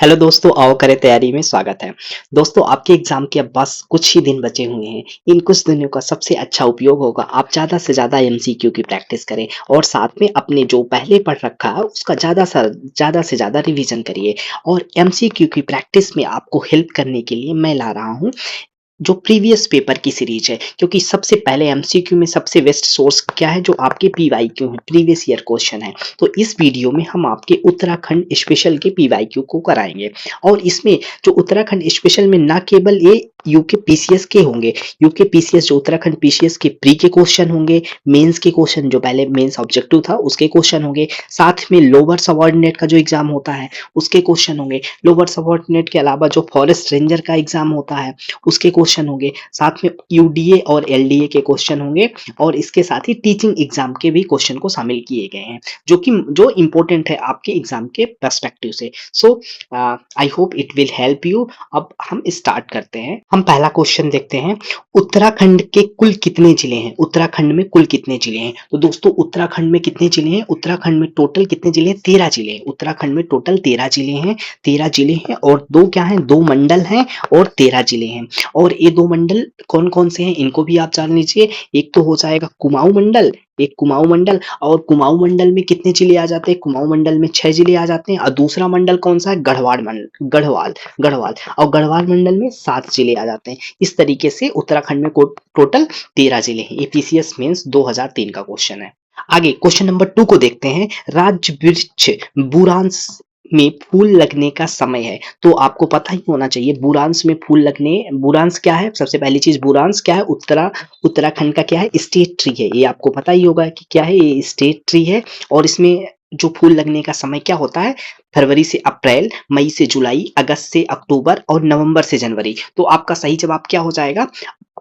Hello दोस्तों, आओ करें तैयारी में स्वागत है। दोस्तों, आपके एग्जाम के अब बस कुछ ही दिन बचे हुए हैं। इन कुछ दिनों का सबसे अच्छा उपयोग होगा आप ज़्यादा से ज़्यादा एमसीक्यू की प्रैक्टिस करें और साथ में अपने जो पहले पढ़ रखा है उसका ज़्यादा से ज़्यादा रिवीजन करिए। और एमसीक्यू की प्रैक्टिस में आपको हेल्प करने के लिए मैं ला रहा हूँ जो प्रीवियस पेपर की सीरीज है, क्योंकि सबसे पहले एमसीक्यू में सबसे बेस्ट सोर्स क्या है, जो आपके पीवाईक्यू है, प्रीवियस ईयर क्वेश्चन है। तो इस वीडियो में हम आपके उत्तराखंड स्पेशल के पीवाईक्यू को कराएंगे। और इसमें जो उत्तराखंड स्पेशल में ना केवल ये यूके पीसीएस के होंगे, यूके पीसीएस जो उत्तराखंड पीसीएस के प्री के क्वेश्चन होंगे, मेंस के क्वेश्चन जो पहले मेंस ऑब्जेक्टिव था उसके क्वेश्चन होंगे, साथ में लोअर सबऑर्डिनेट का जो एग्जाम होता है उसके क्वेश्चन होंगे, लोअर सबऑर्डिनेट के अलावा जो फॉरेस्ट रेंजर का एग्जाम होता है उसके क्वेश्चन होंगे, साथ में यूडीए और एलडीए के क्वेश्चन होंगे, और इसके साथ ही टीचिंग एग्जाम के भी क्वेश्चन को शामिल किए गए हैं जो इंपॉर्टेंट है आपके एग्जाम के पर्सपेक्टिव से। So I hope it will help you. अब हम स्टार्ट करते हैं। हम पहला क्वेश्चन देखते हैं, उत्तराखंड के कुल कितने जिले हैं? उत्तराखंड में कुल कितने जिले हैं? तो दोस्तों, उत्तराखंड में कितने जिले हैं? उत्तराखंड में टोटल कितने जिले हैं? 13 जिले हैं। उत्तराखंड में टोटल 13 जिले हैं। 13 जिले हैं और दो क्या हैं, दो मंडल हैं और 13 जिले हैं। और ये दो मंडल कौन कौन से हैं इनको भी आप जान लीजिए। एक तो हो जाएगा कुमाऊं मंडल, एक कुमाऊं मंडल, और कुमाऊं मंडल में कितने जिले आ जाते हैं? कुमाऊं मंडल में 6 जिले आ जाते हैं। और दूसरा मंडल कौन सा है? गढ़वाल मंडल, गढ़वाल, और गढ़वाल मंडल में 7 जिले आ जाते हैं। इस तरीके से उत्तराखंड में टोटल 13 जिले हैं। ये पीसीएस मेंस 2003 का क्वेश्चन है। आगे क्वेश्चन नंबर 2 को देखते हैं, राज्य वृक्ष बुरांश में फूल लगने का समय है। तो आपको पता ही होना चाहिए बुरांश में फूल लगने, बुरांश क्या है? सबसे पहली चीज, बुरांश क्या है? उत्तराखंड का क्या है? स्टेट ट्री है। ये आपको पता ही होगा कि क्या है, ये स्टेट ट्री है। और इसमें जो फूल लगने का समय क्या होता है? फरवरी से अप्रैल, मई से जुलाई, अगस्त से अक्टूबर और नवंबर से जनवरी। तो आपका सही जवाब क्या हो जाएगा?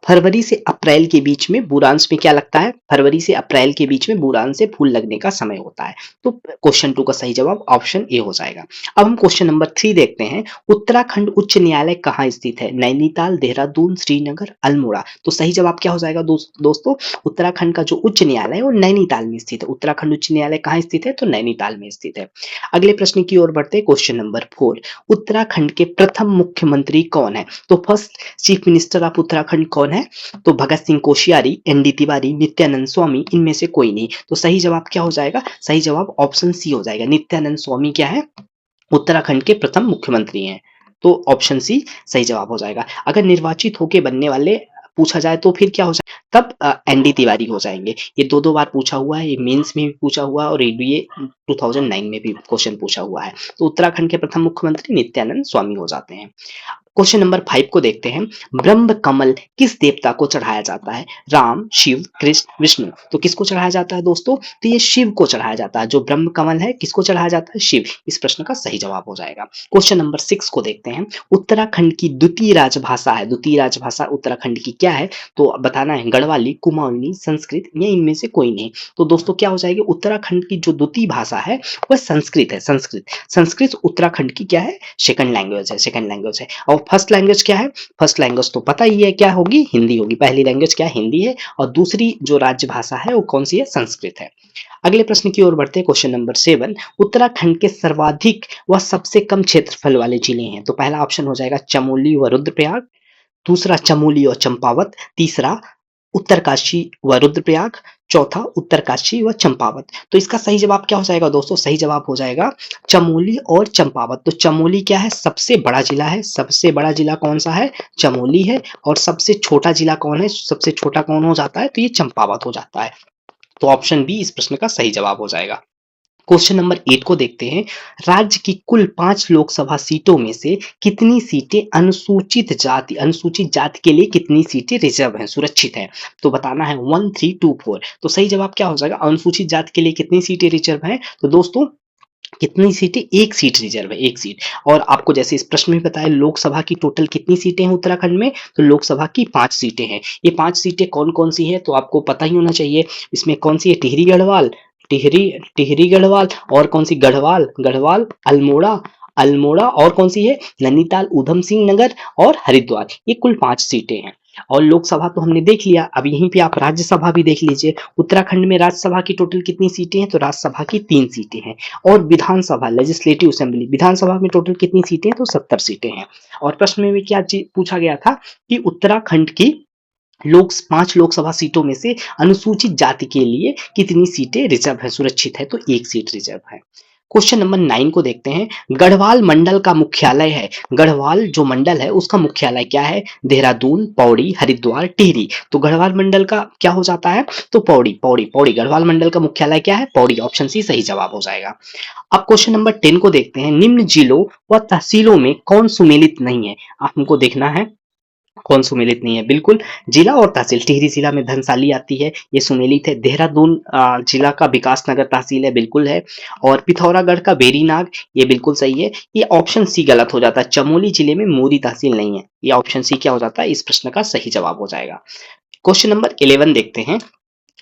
फरवरी से अप्रैल के बीच में बुरांश में क्या लगता है? फरवरी से अप्रैल के बीच में बुरांश से फूल लगने का समय होता है। तो क्वेश्चन 2 का सही जवाब ऑप्शन ए हो जाएगा। अब हम क्वेश्चन नंबर 3 देखते हैं, उत्तराखंड उच्च न्यायालय कहाँ स्थित है? नैनीताल, देहरादून, श्रीनगर, अल्मोड़ा। तो सही जवाब क्या हो जाएगा दोस्तों? उत्तराखंड का जो उच्च न्यायालय है वो नैनीताल में स्थित है। उत्तराखंड उच्च न्यायालय कहाँ स्थित है? तो नैनीताल में स्थित है। अगले प्रश्न की ओर बढ़ते हैं। क्वेश्चन नंबर 4, उत्तराखंड के प्रथम मुख्यमंत्री कौन है? तो first chief minister of Uttarakhand कौन है? तो भगत सिंह कोश्यारी, एनडी तिवारी, नित्यानंद स्वामी, इनमें से कोई नहीं। तो सही जवाब क्या हो जाएगा? सही जवाब ऑप्शन सी हो जाएगा। नित्यानंद स्वामी क्या है? उत्तराखंड के प्रथम मुख्यमंत्री हैं। तो ऑप्शन सी सही जवाब हो जाएगा। अगर निर्वाचित होके बनने वाले पूछा जाए तो फिर क्या हो जाए? तब एनडी तिवारी हो जाएंगे। ये दो बार पूछा हुआ है, ये मेंस में भी पूछा हुआ है और ये 2009 में भी क्वेश्चन पूछा हुआ है। तो उत्तराखंड के प्रथम मुख्यमंत्री नित्यानंद स्वामी हो जाते हैं। क्वेश्चन नंबर 5 को देखते हैं, ब्रह्म कमल किस देवता को चढ़ाया जाता है? राम, शिव, कृष्ण, विष्णु। तो किसको चढ़ाया जाता है दोस्तों? तो ये शिव को चढ़ाया जाता है। जो ब्रह्म कमल है किसको चढ़ाया जाता है? शिव। इस प्रश्न का सही जवाब हो जाएगा। क्वेश्चन नंबर 6 को देखते हैं, उत्तराखंड की द्वितीय राजभाषा है, द्वितीय राजभाषा उत्तराखंड की क्या है? तो बताना है, गढ़वाली, कुमाऊनी, संस्कृत या इनमें से कोई नहीं। तो दोस्तों क्या हो जाएगी? उत्तराखंड की जो द्वितीय भाषा है वह संस्कृत है। संस्कृत उत्तराखंड की क्या है? सेकंड लैंग्वेज है। और फर्स्ट लैंग्वेज क्या है? फर्स्ट लैंग्वेज तो पता ही है क्या होगी? हिंदी होगी। पहली लैंग्वेज क्या है? हिंदी है। और दूसरी जो राज्य भाषा है वो कौन सी है? संस्कृत है। अगले प्रश्न की ओर बढ़ते हैं। क्वेश्चन नंबर 7, उत्तराखंड के सर्वाधिक व सबसे कम क्षेत्रफल वाले जिले हैं। तो पहला ऑप्शन हो जाएगा चमोली व रुद्रप्रयाग, दूसरा चमोली और चंपावत, तीसरा उत्तरकाशी व रुद्रप्रयाग, चौथा उत्तरकाशी व चंपावत। तो इसका सही जवाब क्या हो जाएगा दोस्तों? सही जवाब हो जाएगा चमोली और चंपावत। तो चमोली क्या है? सबसे बड़ा जिला है। सबसे बड़ा जिला कौन सा है? चमोली है। और सबसे छोटा जिला कौन है? सबसे छोटा कौन हो जाता है? तो ये चंपावत हो जाता है। तो ऑप्शन बी इस प्रश्न का सही जवाब हो जाएगा। क्वेश्चन नंबर 8 को देखते हैं, राज्य की कुल 5 लोकसभा सीटों में से कितनी सीटें अनुसूचित जाति के लिए कितनी सीटें रिजर्व हैं, सुरक्षित हैं? तो बताना है 1, 3, 2, 4। तो सही जवाब क्या हो जाएगा? अनुसूचित जाति के लिए कितनी सीटें रिजर्व हैं? तो दोस्तों कितनी सीटें? एक सीट रिजर्व है, एक सीट। और आपको जैसे इस प्रश्न में बताया, लोकसभा की टोटल कितनी सीटें हैं उत्तराखंड में? तो लोकसभा की 5 सीटें हैं। ये 5 सीटें कौन कौन सी है? तो आपको पता ही होना चाहिए। इसमें कौन सी है? टिहरी गढ़वाल, टिहरी गढ़वाल, और कौन सी? गढ़वाल, अल्मोड़ा, और कौन सी है? नैनीताल, ऊधम सिंह नगर और हरिद्वार। ये कुल 5 सीटें हैं। और लोकसभा तो हमने देख लिया, अब यहीं पे आप राज्यसभा भी देख लीजिए। उत्तराखंड में राज्यसभा की टोटल कितनी सीटें हैं? तो राज्यसभा की 3 सीटें हैं। और विधानसभा लेजिस्लेटिव असेंबली, विधानसभा में टोटल कितनी सीटें हैं? तो 70 सीटें हैं। और प्रश्न में भी क्या पूछा गया था कि उत्तराखंड की 5 लोकसभा सीटों में से अनुसूचित जाति के लिए कितनी सीटें रिजर्व है, सुरक्षित है? तो 1 सीट रिजर्व है। क्वेश्चन नंबर 9 को देखते हैं। गढ़वाल मंडल का मुख्यालय है, गढ़वाल जो मंडल है उसका मुख्यालय क्या है? देहरादून, पौड़ी, हरिद्वार, टिहरी। तो गढ़वाल मंडल का क्या हो जाता है? तो पौड़ी, पौड़ी, पौड़ी। गढ़वाल मंडल का मुख्यालय क्या है? पौड़ी। ऑप्शन सी सही जवाब हो जाएगा। अब क्वेश्चन नंबर 10 को देखते हैं। निम्न जिलों व तहसीलों में कौन सुमेलित नहीं है? हमको देखना है कौन सुमेलित नहीं है। बिल्कुल, जिला और तहसील। टिहरी जिला में धनसाली आती है, ये सुमेलित है। देहरादून जिला का विकास नगर तहसील है, बिल्कुल है। और पिथौरागढ़ का बेरीनाग, ये बिल्कुल सही है। ये ऑप्शन सी गलत हो जाता है, चमोली जिले में मोरी तहसील नहीं है। ये ऑप्शन सी क्या हो जाता है? इस प्रश्न का सही जवाब हो जाएगा। क्वेश्चन नंबर 11 देखते हैं।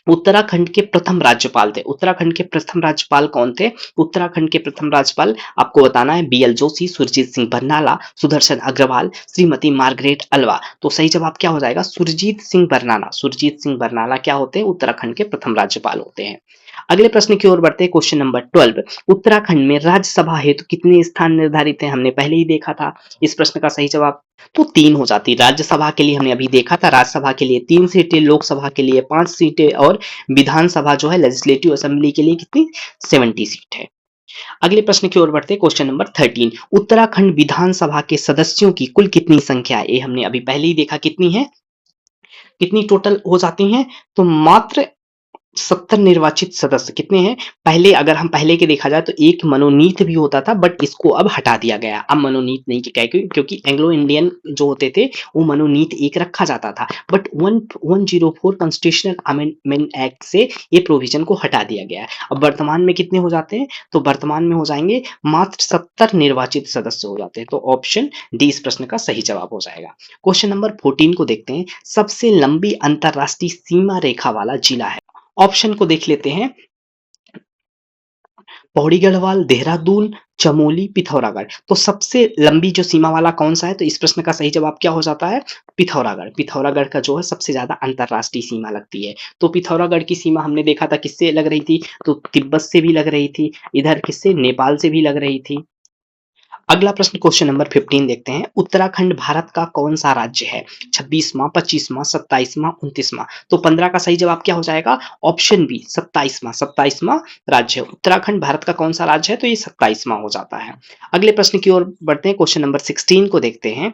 उत्तराखंड के प्रथम राज्यपाल थे, उत्तराखंड के प्रथम राज्यपाल कौन थे? उत्तराखंड के प्रथम राज्यपाल आपको बताना है बीएल जोशी, सुरजीत सिंह बरनाला, सुदर्शन अग्रवाल, श्रीमती मार्गरेट अल्वा। तो सही जवाब क्या हो जाएगा? सुरजीत सिंह बरनाला। सुरजीत सिंह बरनाला क्या होते हैं? उत्तराखंड के प्रथम राज्यपाल होते हैं। अगले प्रश्न की ओर बढ़ते हैं। Question number 12। उत्तराखंड में राज्यसभा हेतु कितने स्थान निर्धारित हैं? हमने पहले ही देखा था। इस प्रश्न का सही जवाब तो 3 हो जाती। राज्यसभा के लिए हमने अभी देखा था, राज्यसभा के लिए 3 सीटें, लोकसभा के लिए 5 सीटें और विधानसभा जो है लेजिस्लेटिव असेंबली के लिए कितनी? 70 सीट है। अगले प्रश्न की ओर बढ़ते हैं। Question number 13। उत्तराखंड विधानसभा के सदस्यों की कुल कितनी संख्या है? ये हमने अभी पहले ही देखा, कितनी है? कितनी टोटल हो जाती हैं? तो मात्र 70 निर्वाचित सदस्य। कितने हैं? पहले अगर हम पहले के देखा जाए तो एक मनोनीत भी होता था, बट इसको अब हटा दिया गया। अब मनोनीत नहीं क्योंकि एंग्लो इंडियन जो होते थे वो मनोनीत एक रखा जाता था, बट 104 कॉन्स्टिट्यूशनल अमेंडमेंट एक्ट से ये प्रोविजन को हटा दिया गया है। अब वर्तमान में कितने हो जाते हैं? तो वर्तमान में हो जाएंगे मात्र 70 निर्वाचित सदस्य हो जाते हैं। तो ऑप्शन डी इस प्रश्न का सही जवाब हो जाएगा। क्वेश्चन नंबर 14 को देखते हैं। सबसे लंबी अंतरराष्ट्रीय सीमा रेखा वाला जिला है। ऑप्शन को देख लेते हैं। पौड़ी गढ़वाल, देहरादून, चमोली, पिथौरागढ़। तो सबसे लंबी जो सीमा वाला कौन सा है? तो इस प्रश्न का सही जवाब क्या हो जाता है? पिथौरागढ़। पिथौरागढ़ का जो है सबसे ज्यादा अंतरराष्ट्रीय सीमा लगती है। तो पिथौरागढ़ की सीमा हमने देखा था किससे लग रही थी? तो तिब्बत से भी लग रही थी, इधर किससे? नेपाल से भी लग रही थी। अगला प्रश्न क्वेश्चन नंबर 15 देखते हैं। उत्तराखंड भारत का कौन सा राज्य है? 26वां, 25वां, 27वां, 29वां। तो 15 का सही जवाब क्या हो जाएगा? Option B 27वां। 27वां राज्य है उत्तराखंड भारत का कौन सा राज्य है? तो ये 27वां हो जाता है। अगले प्रश्न की ओर बढ़ते हैं। क्वेश्चन नंबर 16 को देखते हैं।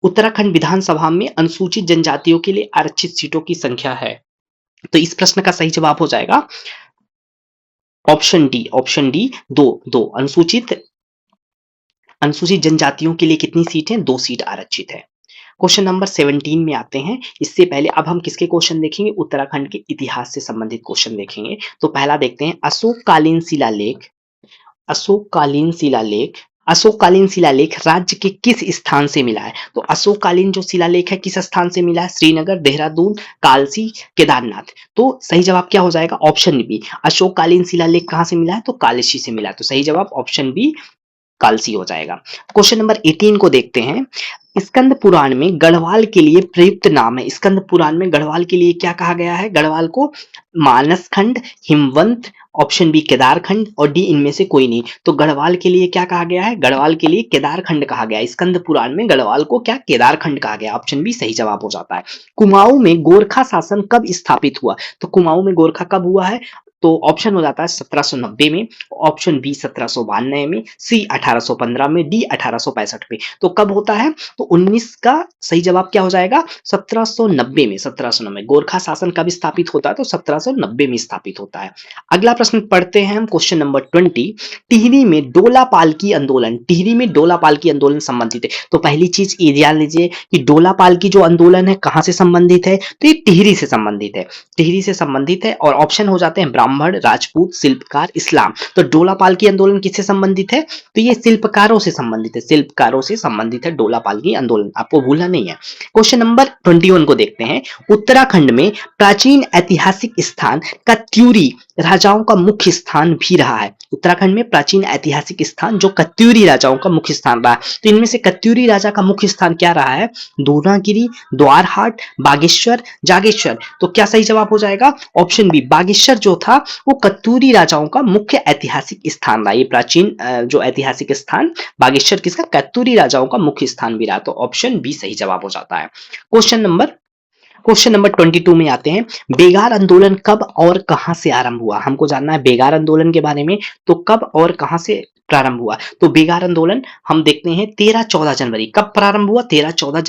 उत्तराखंड विधानसभा में अनुसूचित जनजातियों के लिए आरक्षित सीटों की संख्या है। तो इस प्रश्न का सही जवाब हो जाएगा ऑप्शन डी। ऑप्शन डी दो। अनुसूचित जनजातियों के लिए कितनी सीट है? 2 सीट आरक्षित है। क्वेश्चन नंबर 17 में आते हैं। इससे पहले अब हम किसके क्वेश्चन देखेंगे? उत्तराखंड के इतिहास से संबंधित क्वेश्चन देखेंगे। तो पहला देखते हैं। अशोककालीन शिलालेख। अशोककालीन शिलालेख अशोककालीन शिलालेख राज्य के किस स्थान से मिला है? तो अशोककालीन जो शिलालेख है किस स्थान से मिला है? श्रीनगर, देहरादून, कालसी, केदारनाथ। तो सही जवाब क्या हो जाएगा? Option B. अशोककालीन शिलालेख कहां से मिला है? तो कालसी से मिला है। तो सही जवाब ऑप्शन बी कालसी हो जाएगा। क्वेश्चन नंबर 18 को देखते हैं। स्कंद पुराण में गढ़वाल के लिए प्रयुक्त नाम है। स्कंद पुराण में गढ़वाल के लिए क्या कहा गया है? गढ़वाल को मानस खंड, हिमवंत, ऑप्शन बी केदार खंड और डी इनमें से कोई नहीं। तो गढ़वाल के लिए क्या कहा गया है? गढ़वाल के लिए केदार खंड कहा गया है। स्कंद पुराण में गढ़वाल को क्या केदार खंड कहा गया? ऑप्शन बी सही जवाब हो जाता है। कुमाऊं में गोरखा शासन कब स्थापित हुआ? तो कुमाऊं में गोरखा कब हुआ है? तो ऑप्शन हो जाता है 1790 में, ऑप्शन बी 1792 में, सी 1815 में, डी 1865 में। तो कब होता है? तो 19 का सही जवाब क्या हो जाएगा? 1790 में। 1790 गोरखा शासन कब स्थापित होता है? तो 1790 में स्थापित होता है। अगला प्रश्न पढ़ते हैं हम। Question number 20। टिहरी में डोला पालकी आंदोलन, टिहरी में डोला पालकी आंदोलन संबंधित है। तो पहली चीज ये ध्यान लीजिए कि डोला पालकी जो आंदोलन है कहां से संबंधित है? तो ये टिहरी से संबंधित है। टिहरी से संबंधित है। और ऑप्शन हो जाते हैं ब्राह्मण ब्राह्मण, राजपूत, शिल्पकार, इस्लाम। तो डोला पालकी आंदोलन किससे संबंधित है? तो ये शिल्पकारों से संबंधित है, शिल्पकारों से संबंधित है डोला पालकी आंदोलन, आपको भूलना नहीं है। क्वेश्चन नंबर 21 को देखते हैं। उत्तराखंड में प्राचीन ऐतिहासिक स्थान कत्यूरी राजाओं का मुख्य स्थान भी रहा है। उत्तराखंड में प्राचीन ऐतिहासिक स्थान जो कत्यूरी राजाओं का मुख्य स्थान रहा है, तो इनमें से कत्यूरी राजा का मुख्य स्थान क्या रहा है? दूनागिरी, द्वारहाट, बागेश्वर, जागेश्वर। तो क्या सही जवाब हो जाएगा? ऑप्शन बी, बागेश्वर जो था वो कत्यूरी राजाओं का मुख्य ऐतिहासिक स्थान रहा। ये प्राचीन जो ऐतिहासिक स्थान बागेश्वर किसका? कत्यूरी राजाओं का मुख्य स्थान भी रहा। तो ऑप्शन बी सही जवाब हो जाता है। क्वेश्चन नंबर 22 में आते हैं। बेगार आंदोलन कब और कहां से आरंभ हुआ? हमको जानना है बेगार आंदोलन के बारे में। तो कब और कहां से प्रारंभ हुआ? तो बेगार आंदोलन हम देखते हैं 13-14 जनवरी। कब प्रारंभ हुआ? 13-14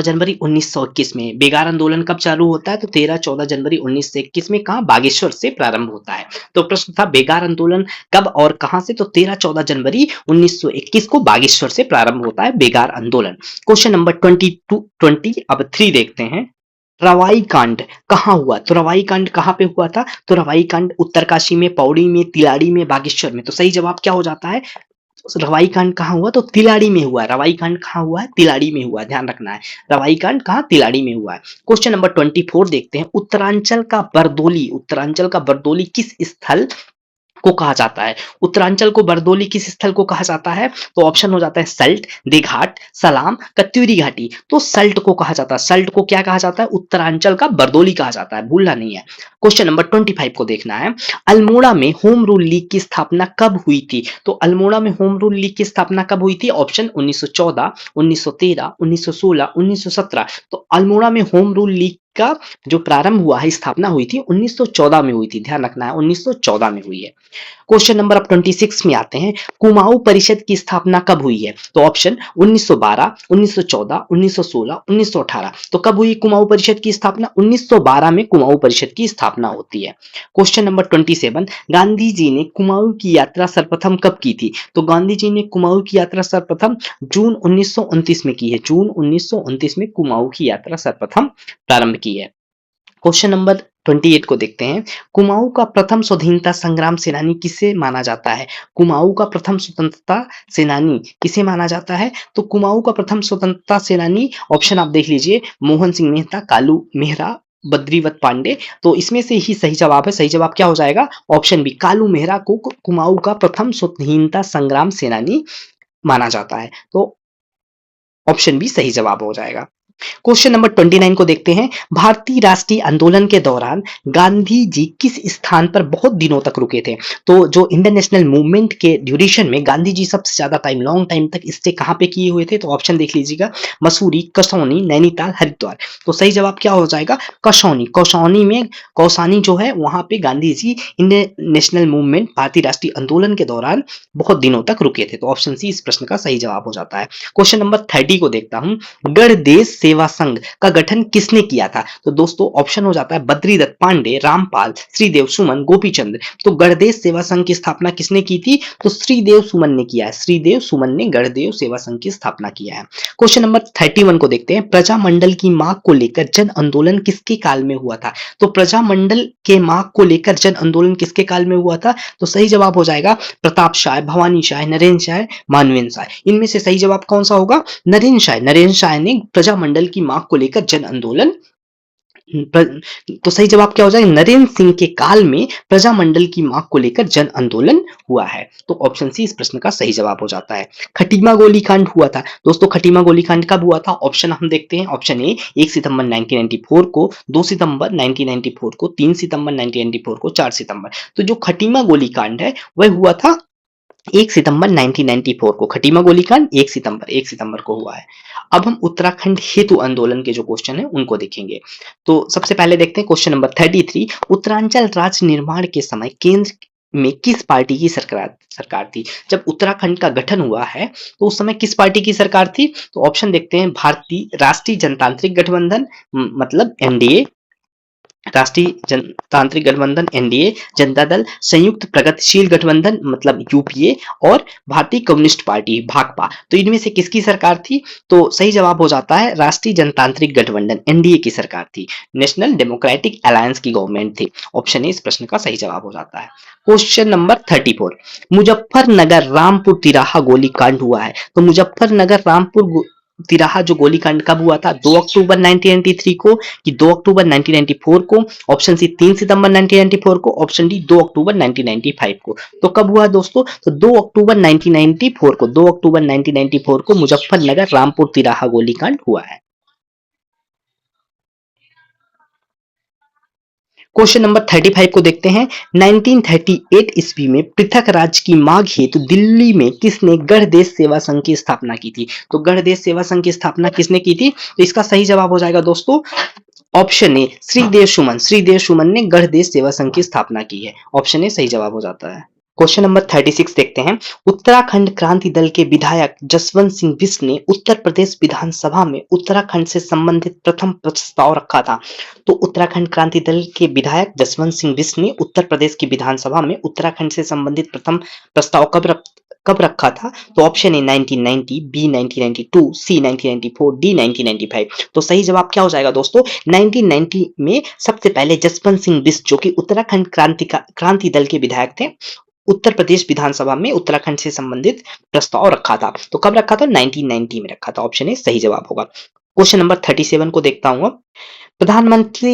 जनवरी 1921 में। बेगार आंदोलन कब चालू होता है? तो 13-14 जनवरी 1921 में। कहां? बागेश्वर से प्रारंभ होता है। तो प्रश्न था बेगार आंदोलन कब और कहां से? तो 13-14 जनवरी 1921 को बागेश्वर से प्रारंभ होता है बेगार आंदोलन। क्वेश्चन नंबर 23 देखते हैं। रवाई कांड कहां हुआ? तो रवाई कांड कहां पे हुआ था? तो रवाई कांड उत्तरकाशी में, पौड़ी में, तिलाड़ी में, बागेश्वर में। तो सही जवाब क्या हो जाता है? रवाई कांड कहां हुआ? तो तिलाड़ी में हुआ है। रवाई कांड कहां हुआ है? तिलाड़ी में हुआ है, ध्यान रखना है। रवाई कांड कहां? तिलाड़ी में हुआ है। क्वेश्चन नंबर 24 देखते हैं। उत्तरांचल का बरदोली किस स्थल को कहा जाता है? उत्तरांचल को बरदोली किस स्थल को कहा जाता है? तो ऑप्शन हो जाता है सल्ट, देघाट, सलाम, कत्यूरी घाटी। तो सल्ट को कहा जाता है। सल्ट को क्या कहा जाता है? उत्तरांचल का बरदोली कहा जाता है, भूलना नहीं है। क्वेश्चन नंबर 25 को देखना है। अल्मोड़ा में होम रूल लीग की स्थापना कब हुई थी? तो अल्मोड़ा में होम रूल लीग की स्थापना कब हुई थी? ऑप्शन 1914, 1913, 1916, 1917। तो अल्मोड़ा में होम रूल लीग का जो प्रारंभ हुआ है, स्थापना हुई थी 1914 में हुई थी, ध्यान रखना है 1914 में हुई है। क्वेश्चन नंबर अब 26 में आते हैं। कुमाऊं परिषद की स्थापना कब हुई है? तो ऑप्शन 1912, 1914, 1916, 1918। तो कब हुई कुमाऊं परिषद की स्थापना? 1912 में कुमाऊं परिषद की स्थापना होती है। Question number 27। गांधी जी ने कुमाऊं की यात्रा सर्वप्रथम कब की थी? तो गांधी जी ने कुमाऊं की यात्रा सर्वप्रथम जून 1929 में की है। जून 1929 में कुमाऊं की यात्रा सर्वप्रथम प्रारंभ की है। क्वेश्चन नंबर 28 को देखते हैं। कुमाऊं का प्रथम स्वाधीनता संग्राम सेनानी किसे माना जाता है? कुमाऊं का प्रथम स्वतंत्रता सेनानी किसे माना जाता है? तो कुमाऊं का प्रथम स्वतंत्रता सेनानी, ऑप्शन आप देख लीजिए, मोहन सिंह मेहता, कालू मेहरा, बद्रीवत पांडे। तो इसमें से ही सही जवाब है। सही जवाब क्या हो जाएगा? ऑप्शन बी, कालू मेहरा को कुमाऊं का प्रथम स्वाधीनता संग्राम सेनानी माना जाता है। तो ऑप्शन बी सही जवाब हो जाएगा। क्वेश्चन नंबर 29 को देखते हैं। भारतीय राष्ट्रीय आंदोलन के दौरान गांधी जी किस स्थान पर बहुत दिनों तक रुके थे? तो जो इंडियन नेशनल मूवमेंट के ड्यूरेशन में गांधी जी सबसे ज्यादा टाइम, लॉन्ग टाइम तक स्टे कहां पे किए हुए थे? तो ऑप्शन देख लीजिएगा, मसूरी, कसौनी, नैनीताल, हरिद्वार। तो सही जवाब क्या हो जाएगा? कसौनी। कौसानी में, कौसानी जो है वहां पे Gandhi ji Indian national movement, भारतीय राष्ट्रीय आंदोलन के दौरान बहुत दिनों तक रुके थे। तो ऑप्शन सी इस प्रश्न का सही जवाब हो जाता है। क्वेश्चन नंबर 30 को देखता हूं। गणदेश सेवा संघ का गठन किसने किया था? तो दोस्तों ऑप्शन हो जाता है बद्रीदत्त पांडे, रामपाल, श्रीदेव सुमन, गोपीचंद। तो गणदेश सेवा संघ की स्थापना किसने की थी? तो श्रीदेव सुमन ने किया है। श्रीदेव सुमन ने गणदेव सेवा संघ की स्थापना किया है। क्वेश्चन नंबर 31 को देखते हैं। प्रजामंडल की मांग को लेकर जन आंदोलन किसके काल में हुआ था? तो प्रजामंडल के मांग को लेकर जन आंदोलन किसके काल में हुआ था? तो सही जवाब हो जाएगा प्रताप शाह, भवानी शाह, नरेंद्र शाह, मानवेंद्र शाह। इनमें से सही जवाब कौन सा होगा? नरेंद्र शाह। नरेंद्र शाह ने प्रजामंडल की मांग को लेकर जन आंदोलन, तो सही जवाब क्या हो जाएगा? नरेंद्र सिंह के काल में प्रजामंडल की मांग को लेकर जन आंदोलन हुआ है। तो ऑप्शन सी इस प्रश्न का सही जवाब हो जाता है। खटीमा गोलीकांड हुआ था। दोस्तों खटीमा गोलीकांड कब हुआ था? ऑप्शन हम देखते हैं। ऑप्शन ए 1 सितंबर 1994 को, 2 सितंबर 1994 को, 3 सितंबर 1994 को, 4 सितंबर। तो जो खटीमा गोलीकांड है वह हुआ था 1 सितंबर 1994 को। खटीमा गोलीकांड 1 सितंबर को हुआ है। अब हम उत्तराखंड हेतु आंदोलन के जो क्वेश्चन है उनको देखेंगे। तो सबसे पहले देखते हैं क्वेश्चन नंबर 33। उत्तरांचल राज्य निर्माण के समय केंद्र में किस पार्टी की सरकार थी? जब उत्तराखंड का गठन हुआ है तो उस समय किस पार्टी की सरकार थी? तो ऑप्शन देखते हैं, भारतीय राष्ट्रीय जनतांत्रिक गठबंधन, मतलब एनडीए, राष्ट्रीय जनतांत्रिक गठबंधन एनडीए, जनता दल, संयुक्त प्रगतिशील गठबंधन मतलब यूपीए और भारतीय कम्युनिस्ट पार्टी भाकपा। तो इनमें से किसकी सरकार थी? तो सही जवाब हो जाता है राष्ट्रीय जनतांत्रिक गठबंधन एनडीए की सरकार थी। नेशनल डेमोक्रेटिक अलायंस की गवर्नमेंट थी। ऑप्शन ए इस प्रश्न का सही जवाब हो जाता है। क्वेश्चन नंबर 34, मुजफ्फरनगर रामपुर तिराहा गोलीकांड हुआ है। तो मुजफ्फरनगर रामपुर तिराहा जो गोलीकांड कब हुआ था? 2 अक्टूबर 1993 को कि 2 अक्टूबर 1994 को? ऑप्शन सी 3 सितंबर 1994 को, ऑप्शन डी 2 अक्टूबर 1995 को। तो कब हुआ दोस्तों? तो 2 अक्टूबर 1994 को, 2 अक्टूबर 1994 को मुजफ्फरनगर रामपुर तिराहा गोलीकांड हुआ है। क्वेश्चन नंबर 35 को देखते हैं। 1938 ईस्वी में पृथक राज्य की मांग हेतु दिल्ली में किसने गढ़देश सेवा संघ की स्थापना की थी? तो गढ़देश सेवा संघ की स्थापना किसने की थी? तो इसका सही जवाब हो जाएगा दोस्तों ऑप्शन ए श्रीदेव सुमन। श्रीदेव सुमन ने गढ़देश सेवा संघ की स्थापना की है। ऑप्शन ए सही जवाब हो जाता है। क्वेश्चन नंबर 36 देखते हैं। उत्तराखंड क्रांति दल के विधायक जसवंत सिंह बिष्ट ने उत्तर प्रदेश विधानसभा में उत्तराखंड से संबंधित प्रथम प्रस्ताव रखा था। तो उत्तराखंड क्रांति दल के विधायक जसवंत सिंह बिष्ट ने उत्तर प्रदेश की विधानसभा में उत्तराखंड से संबंधित प्रथम प्रस्ताव कब रखा था? तो option A 1990, B 1992, C 1994, D 1995। तो सही जवाब क्या हो जाएगा दोस्तों? 1990 में सबसे पहले जसवंत सिंह बिष्ट जो कि उत्तराखंड क्रांति दल के विधायक थे, उत्तर प्रदेश विधानसभा में उत्तराखंड से संबंधित प्रस्ताव रखा था। तो कब रखा था? 1990 में रखा था। ऑप्शन ए सही जवाब होगा। क्वेश्चन नंबर 37 को देखता हूं। प्रधानमंत्री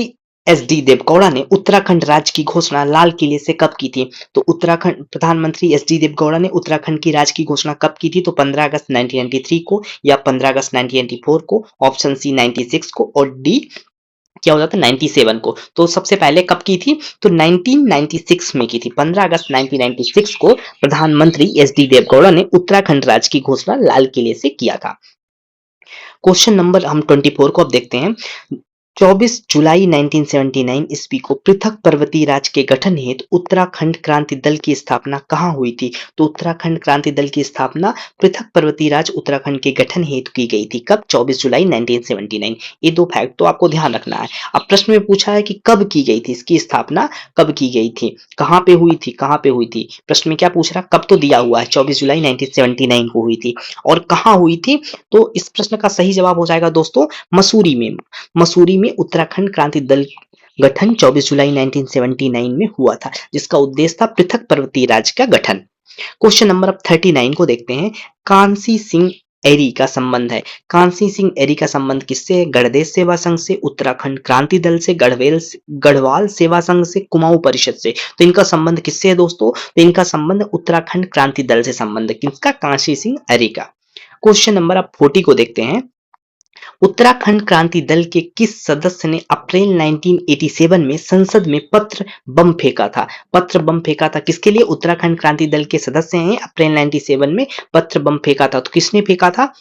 एस डी देवगौड़ा ने उत्तराखंड राज्य की घोषणा लाल किले से कब की थी? तो उत्तराखंड प्रधानमंत्री एस डी देवगौड़ा ने उत्तराखंड की राज्य की घोषणा कब की थी? तो 15 अगस्त 1993 को या 15 अगस्त 1994 को, ऑप्शन सी 96 को और डी क्या हो जाता है 97 को। तो सबसे पहले कब की थी? तो 1996 में की थी। 15 अगस्त 1996 को प्रधानमंत्री एस डी देवगौड़ा ने उत्तराखंड राज्य की घोषणा लाल किले से किया था। क्वेश्चन नंबर हम 24 को अब देखते हैं। 24 जुलाई 1979 ईस्वी को पृथक पर्वतीय राज्य के गठन हेतु उत्तराखंड क्रांति दल की स्थापना कहाँ हुई थी? तो उत्तराखंड क्रांति दल की स्थापना पृथक पर्वतीय राज्य उत्तराखंड के गठन हेतु की गई थी। कब? 24 जुलाई 1979। ये दो फैक्ट तो आपको ध्यान रखना है। अब प्रश्न में पूछा है कि कब की गई थी, इसकी स्थापना कब की गई थी, कहाँ पे हुई थी, कहाँ पे हुई थी। प्रश्न में क्या पूछ रहा, कब तो दिया हुआ है 24 जुलाई 1979 को हुई थी, और कहाँ हुई थी? तो इस प्रश्न का सही जवाब हो जाएगा दोस्तों मसूरी में। मसूरी में उत्तराखंड क्रांति दल गठन 24 जुलाई 1979 में हुआ था, जिसका उद्देश्य था पृथक पर्वतीय राज्य का गठन। क्वेश्चन नंबर अब 39 को देखते हैं। कांसी सिंह एरी का संबंध है। कांसी सिंह एरी का संबंध किससे है? गढ़देश सेवा संघ से, उत्तराखंड क्रांति दल से, गढ़वाल सेवा संघ से, कुमाऊं परिषद से। तो इनका संबंध किससे है दोस्तों? तो इनका संबंध उत्तराखंड क्रांति दल से संबंध है। किसका? कांसी सिंह एरी का। क्वेश्चन नंबर अब 40 को देखते हैं। उत्तराखंड क्रांति दल के किस सदस्य ने अप्रैल 1987 में संसद में पत्र बम फेंका था? पत्र बम फेंका था किसके लिए? उत्तराखंड क्रांति दल के सदस्य हैं, अप्रैल 97 में पत्र बम फेंका था। तो किसने फेंका था?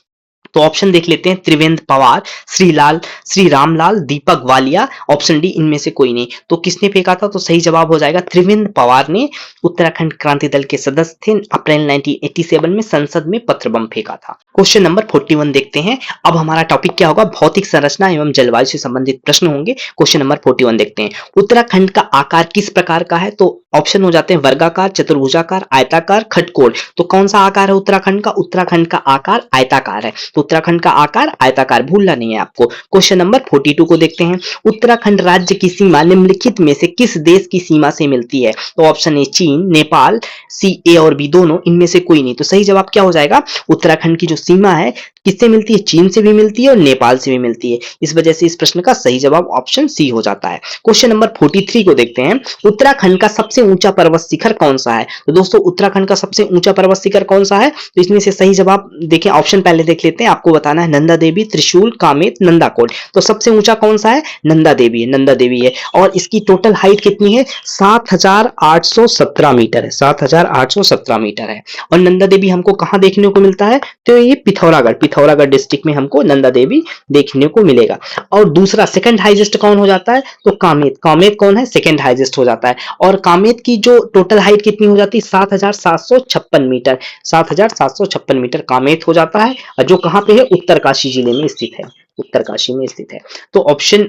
तो ऑप्शन देख लेते हैं। त्रिवेंद्र पवार, श्री रामलाल, दीपक वालिया, ऑप्शन डी इनमें से कोई नहीं। तो किसने फेंका था? तो सही जवाब हो जाएगा त्रिवेंद्र पवार ने, उत्तराखंड क्रांति दल के सदस्य थे, अप्रैल 1987 में संसद में पत्र बम फेंका था। क्वेश्चन नंबर 41 देखते हैं। अब हमारा टॉपिक क्या होगा? भौतिक संरचना एवं जलवायु से संबंधित प्रश्न होंगे। क्वेश्चन नंबर 41 देखते हैं। उत्तराखंड का आकार किस प्रकार का है? तो ऑप्शन हो जाते हैं वर्गाकार, चतुर्भुजाकार, आयताकार, खटकोण। तो कौन सा आकार है उत्तराखंड का? उत्तराखंड का आकार आयताकार है। तो उत्तराखंड का आकार आयताकार, भूलना नहीं है आपको। क्वेश्चन नंबर 42 को देखते हैं। उत्तराखंड राज्य की सीमा निम्नलिखित में से किस देश की सीमा से मिलती है? तो ऑप्शन ए चीन, नेपाल, सी ए और बी दोनों, इनमें से कोई नहीं। तो सही जवाब क्या हो जाएगा? उत्तराखंड की जो सीमा है किससे मिलती है? चीन से भी मिलती है और नेपाल से भी मिलती है। इस वजह से इस प्रश्न का सही जवाब ऑप्शन सी हो जाता है। क्वेश्चन नंबर 43 को देखते हैं। उत्तराखंड का सबसे ऊंचा पर्वत शिखर कौन सा है? तो दोस्तों उत्तराखंड का सबसे ऊंचा पर्वत शिखर कौन सा है? तो इसमें से सही जवाब देखें, ऑप्शन पहले देख लेते हैं। आपको बताना है नंदा देवी, त्रिशूल, कामेत, नंदाकोट। तो सबसे ऊंचा कौन सा है? नंदा देवी है, नंदा देवी है। और इसकी टोटल हाइट कितनी है? 7817 मीटर है, 7817 मीटर है। और नंदा देवी हमको कहां देखने को मिलता है? तो ये पिथौरागढ़ डिस्ट्रिक्ट में हमको नंदा देवी देखने को मिलेगा। और दूसरा सेकंड हाईएस्ट कौन हो जाता है? तो कामेत। कामेत कौन है? सेकंड हाईएस्ट हो जाता है। और कामेत की जो टोटल हाइट कितनी हो जाती है? 7756 मीटर, 7756 मीटर कामेत हो जाता है, और जो कहां पे है? उत्तरकाशी जिले में स्थित है, उत्तरकाशी में स्थित है। तो ऑप्शन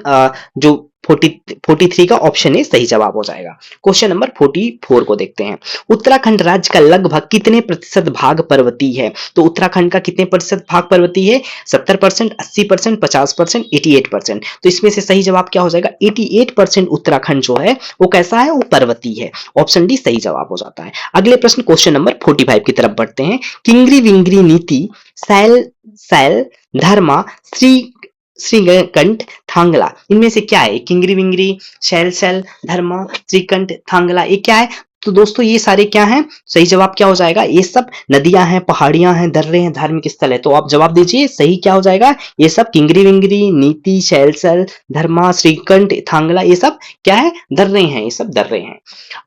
जो 40 43 का ऑप्शन ए सही जवाब हो जाएगा। क्वेश्चन नंबर 44 को देखते हैं। उत्तराखंड राज्य का लगभग कितने प्रतिशत भाग पर्वतीय है? तो उत्तराखंड का कितने प्रतिशत भाग पर्वतीय है? 70%, 80%, 50%, 88%। तो इसमें से सही जवाब क्या हो जाएगा? 88% उत्तराखंड जो है वो कैसा है? वो पर्वतीय है। ऑप्शन डी सही जवाब हो जाता है। अगले प्रश्न क्वेश्चन नंबर 45 की तरफ बढ़ते हैं। किंगरी विंगरी नीति, सैल सैल धर्मा, श्री श्रीकंठ थांगला, इनमें से क्या है? किंगरी विंगरी, शैल शैल धर्मा, श्रीकंठ थांगला, ये क्या है? तो दोस्तों ये सारे क्या हैं? सही जवाब क्या हो जाएगा? ये सब नदियां हैं, पहाड़ियां हैं, दर्रे हैं, धार्मिक स्थल है। तो आप जवाब दीजिए सही क्या हो जाएगा? ये सब किंगरी विंगरी, नीति, शैलशैल धर्मा, श्रीकंठ थांगला, ये सब क्या है? दर्रे हैं, ये सब दर्रे हैं।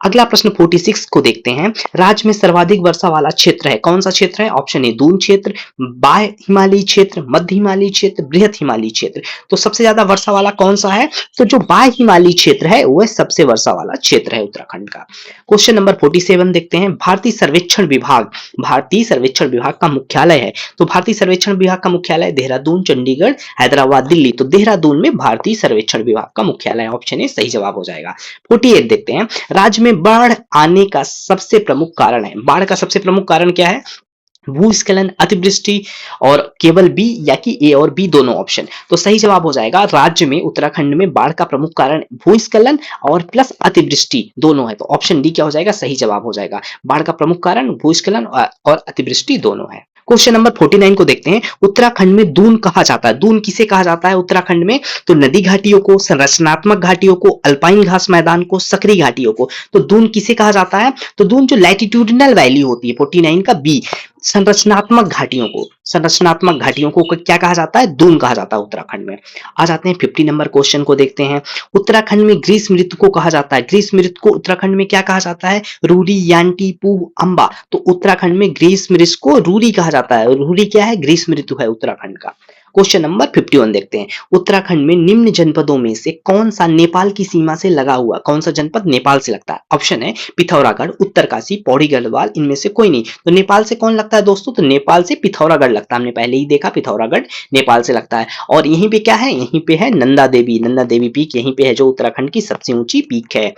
अगला प्रश्न 46 को देखते हैं। राज्य में सर्वाधिक वर्षा वाला क्षेत्र है, कौन सा क्षेत्र है? ऑप्शन ए दून क्षेत्र, बाह्य हिमालयी क्षेत्र, मध्य हिमालयी क्षेत्र, बृहत हिमालयी क्षेत्र। तो सबसे ज्यादा वर्षा वाला कौन सा है? तो जो बाह्य हिमालयी क्षेत्र है वह सबसे वर्षा वाला क्षेत्र है उत्तराखंड का। क्वेश्चन नंबर 47 देखते हैं। भारतीय सर्वेक्षण विभाग का मुख्यालय है, तो भारतीय सर्वेक्षण विभाग का मुख्यालय देहरादून, चंडीगढ़, हैदराबाद, दिल्ली। तो देहरादून में भारतीय सर्वेक्षण विभाग का मुख्यालय, ऑप्शन ए सही जवाब हो जाएगा। 48 देखते हैं। राज्य में बाढ़ आने का सबसे प्रमुख कारण है, बाढ़ का सबसे प्रमुख कारण क्या है? भूस्खलन, अतिवृष्टि और केवल बी या कि ए और बी दोनों ऑप्शन। तो सही जवाब हो जाएगा राज्य में, उत्तराखंड में बाढ़ का प्रमुख कारण भूस्खलन और प्लस अतिवृष्टि दोनों है। तो ऑप्शन डी क्या हो जाएगा? सही जवाब हो जाएगा। बाढ़ का प्रमुख कारण भूस्खलन और अतिवृष्टि दोनों है। क्वेश्चन नंबर 49 को देखते हैं। उत्तराखंड में दून कहा जाता है, दून किसे कहा जाता है उत्तराखंड में? तो नदी घाटियों को, संरचनात्मक घाटियों को, अल्पाइन घास मैदान को, सक्रिय घाटियों को। तो दून किसे कहा जाता है? तो दून जो लैटिट्यूडिनल वैली होती है, 49 का बी, संरचनात्मक घाटियों को क्या कहा जाता है? दून कहा जाता है उत्तराखंड में। आ जाते हैं 50 नंबर क्वेश्चन को देखते हैं। उत्तराखंड में ग्रीष्म ऋतु को कहा जाता है, ग्रीष्म ऋतु को उत्तराखंड में क्या कहा जाता है? रूरी, यान्टी, पूह, अंबा। तो उत्तराखंड में ग्रीष्म ऋतु को रूरी कहा जाता है। रूरी क्या है? ग्रीष्म ऋतु है उत्तराखंड का। क्वेश्चन नंबर 51 देखते हैं। उत्तराखंड में निम्न जनपदों में से कौन सा नेपाल की सीमा से लगा हुआ, कौन सा जनपद नेपाल से लगता है? ऑप्शन है पिथौरागढ़, उत्तरकाशी, पौड़ी गढ़वाल, इनमें से कोई नहीं। तो नेपाल से कौन लगता है दोस्तों? तो नेपाल से पिथौरागढ़ लगता है, हमने पहले ही देखा पिथौरागढ़ नेपाल से लगता है। और यहीं पे क्या है? यहीं पे है नंदा देवी पीक, यहीं पे है जो उत्तराखंड की सबसे ऊंची पीक है।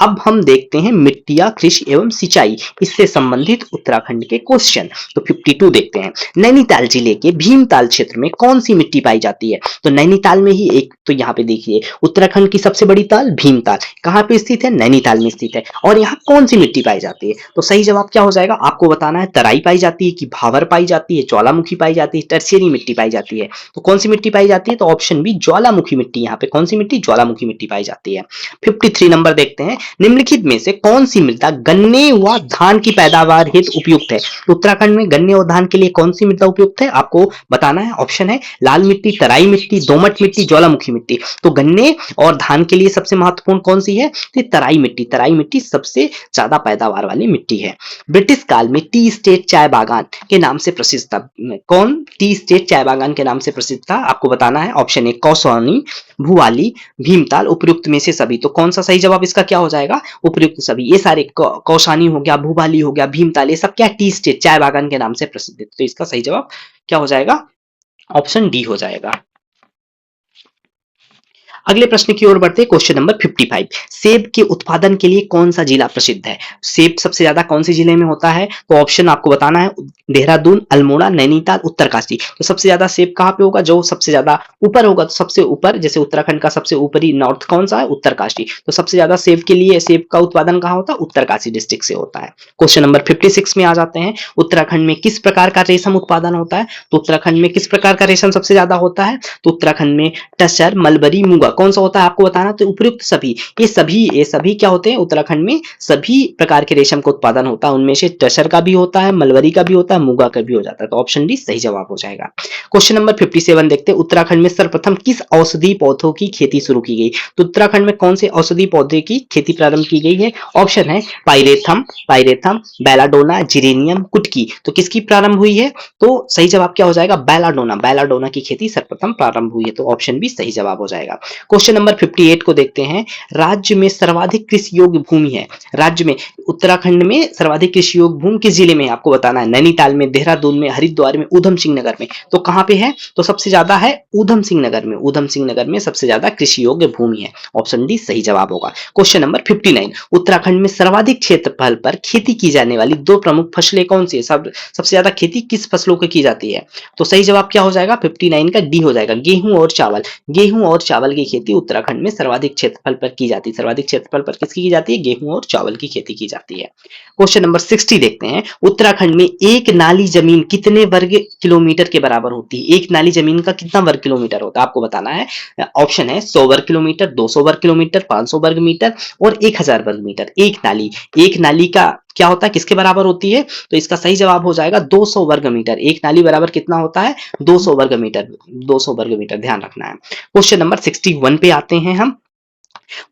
अब हम देखते हैं मिट्टियां, कृषि एवं सिंचाई, इससे संबंधित उत्तराखंड के क्वेश्चन। तो 52 देखते हैं। नैनीताल जिले के भीमताल क्षेत्र में कौन सी मिट्टी पाई जाती है? तो नैनीताल में ही एक, तो यहाँ पे देखिए उत्तराखंड की सबसे बड़ी ताल भीमताल कहाँ पे स्थित है? नैनीताल में स्थित है। और यहाँ कौन सी मिट्टी पाई जाती है? तो सही जवाब क्या हो जाएगा? आपको बताना है तराई पाई जाती है कि भावर पाई जाती है, ज्वालामुखी पाई जाती है, टर्शियरी मिट्टी पाई जाती है। तो कौन सी मिट्टी पाई जाती है? तो ऑप्शन बी ज्वालामुखी मिट्टी, यहाँ पे कौन सी मिट्टी? ज्वालामुखी मिट्टी पाई जाती है। 53 नंबर देखते हैं। निम्नलिखित में से कौन सी मृदा गन्ने व धान की पैदावार हेतु उपयुक्त है? उत्तराखंड में गन्ने और धान के लिए कौन सी मृदा उपयुक्त है? आपको बताना है। ऑप्शन है लाल मिट्टी, तराई मिट्टी, दोमट मिट्टी, ज्वालामुखी मिट्टी। तो गन्ने और धान के लिए सबसे महत्वपूर्ण कौन सी है? तो तराई मिट्टी, तराई मिट्टी सबसे ज्यादा पैदावार वाली मिट्टी है। ब्रिटिश काल में टी स्टेट चाय बागान के नाम से प्रसिद्ध था, कौन टी स्टेट चाय बागान के नाम से प्रसिद्ध था? आपको बताना है। ऑप्शन ए कौसानी, भुवाली, भीमताल, उपयुक्त में से सभी। तो कौन सा सही जवाब इसका क्या हो जाएगा? उपयुक्त सभी। ये सारे कौसानी हो गया, भूबाली हो गया, भीमताल, ये सब क्या? टी स्टेट चाय बागान के नाम से प्रसिद्ध है। तो इसका सही जवाब क्या हो जाएगा? ऑप्शन डी हो जाएगा। अगले प्रश्न की ओर बढ़ते हैं। Question number 55। सेब के उत्पादन के लिए कौन सा जिला प्रसिद्ध है? सेब सबसे ज्यादा कौन से जिले में होता है? तो ऑप्शन आपको बताना है। देहरादून, अल्मोड़ा, नैनीताल, उत्तरकाशी। तो सबसे ज्यादा सेब कहाँ पे होगा? जो सबसे ज्यादा ऊपर होगा, तो सबसे ऊपर, जैसे उत्तराखंड का सबसे ऊपरी नॉर्थ कौन सा है? उत्तरकाशी। तो सबसे ज्यादा सेब के लिए, सेब का उत्पादन कहाँ होता है? उत्तरकाशी डिस्ट्रिक्ट से होता है। क्वेश्चन नंबर 56 में आ जाते हैं। उत्तराखंड में किस प्रकार का रेशम उत्पादन होता है? तो उत्तराखंड में किस प्रकार का रेशम सबसे ज्यादा होता है? तो उत्तराखंड में टसर, मलबरी, मूंगा, कौन सा होता है आपको बताना। तो उपयुक्त सभी, ये सभी क्या होते हैं? उत्तराखंड में सभी प्रकार के रेशम का उत्पादन होता है। उनमें से टसर का भी होता है, मलबरी का भी होता है, मूंगा का भी हो जाता है। तो ऑप्शन डी सही जवाब हो जाएगा। क्वेश्चन नंबर 57 देखते हैं। उत्तराखंड में सर्वप्रथम किस औषधि पौधों की खेती शुरू की गई? तो उत्तराखंड में कौन से औषधि पौधे की खेती प्रारंभ की गई है? ऑप्शन है पाइरेथम, बेलाडोना, जिरेनियम, कुटकी। तो किसकी प्रारंभ हुई है? तो सही जवाब क्या हो जाएगा? बेलाडोना की खेती सर्वप्रथम प्रारंभ हुई है। तो ऑप्शन बी सही जवाब हो जाएगा। क्वेश्चन नंबर 58 को देखते हैं। राज्य में सर्वाधिक कृषि योग्य भूमि है, राज्य में उत्तराखंड में सर्वाधिक कृषि योग्य भूमि किस जिले में है आपको बताना है। नैनीताल में, देहरादून में, हरिद्वार में, ऊधम सिंह नगर में। तो कहां पे है? तो सबसे ज्यादा है ऊधम सिंह नगर में। ऊधम सिंह नगर में सबसे ज्यादा कृषि योग्य भूमि है। ऑप्शन डी सही जवाब होगा। क्वेश्चन नंबर 59, उत्तराखंड में सर्वाधिक क्षेत्रफल पर खेती की जाने वाली दो प्रमुख फसलें कौन सी है? सबसे ज्यादा खेती किस फसलों की जाती है? तो सही जवाब क्या हो जाएगा? 59 का डी हो जाएगा, गेहूं और चावल। गेहूं और चावल की खेती उत्तराखंड में सर्वाधिक क्षेत्रफल पर की जाती है। सर्वाधिक क्षेत्रफल पर किसकी की जाती है? गेहूं और चावल की खेती की जाती है। क्वेश्चन नंबर 60 देखते हैं। उत्तराखंड में एक नाली जमीन कितने वर्ग किलोमीटर के बराबर होती है? एक नाली जमीन का कितना वर्ग किलोमीटर होता है आपको बताना है। ऑप्शन है 100 वर्ग किलोमीटर, 200 वर्ग किलोमीटर, 500 वर्ग मीटर और 1000 वर्ग मीटर। एक नाली का क्या होता है, किसके बराबर होती है? तो इसका सही जवाब हो जाएगा 200 वर्ग मीटर। एक नाली बराबर कितना होता है? 200 वर्ग मीटर। 200 वर्ग मीटर, ध्यान रखना है। क्वेश्चन नंबर 61 पे आते हैं हम।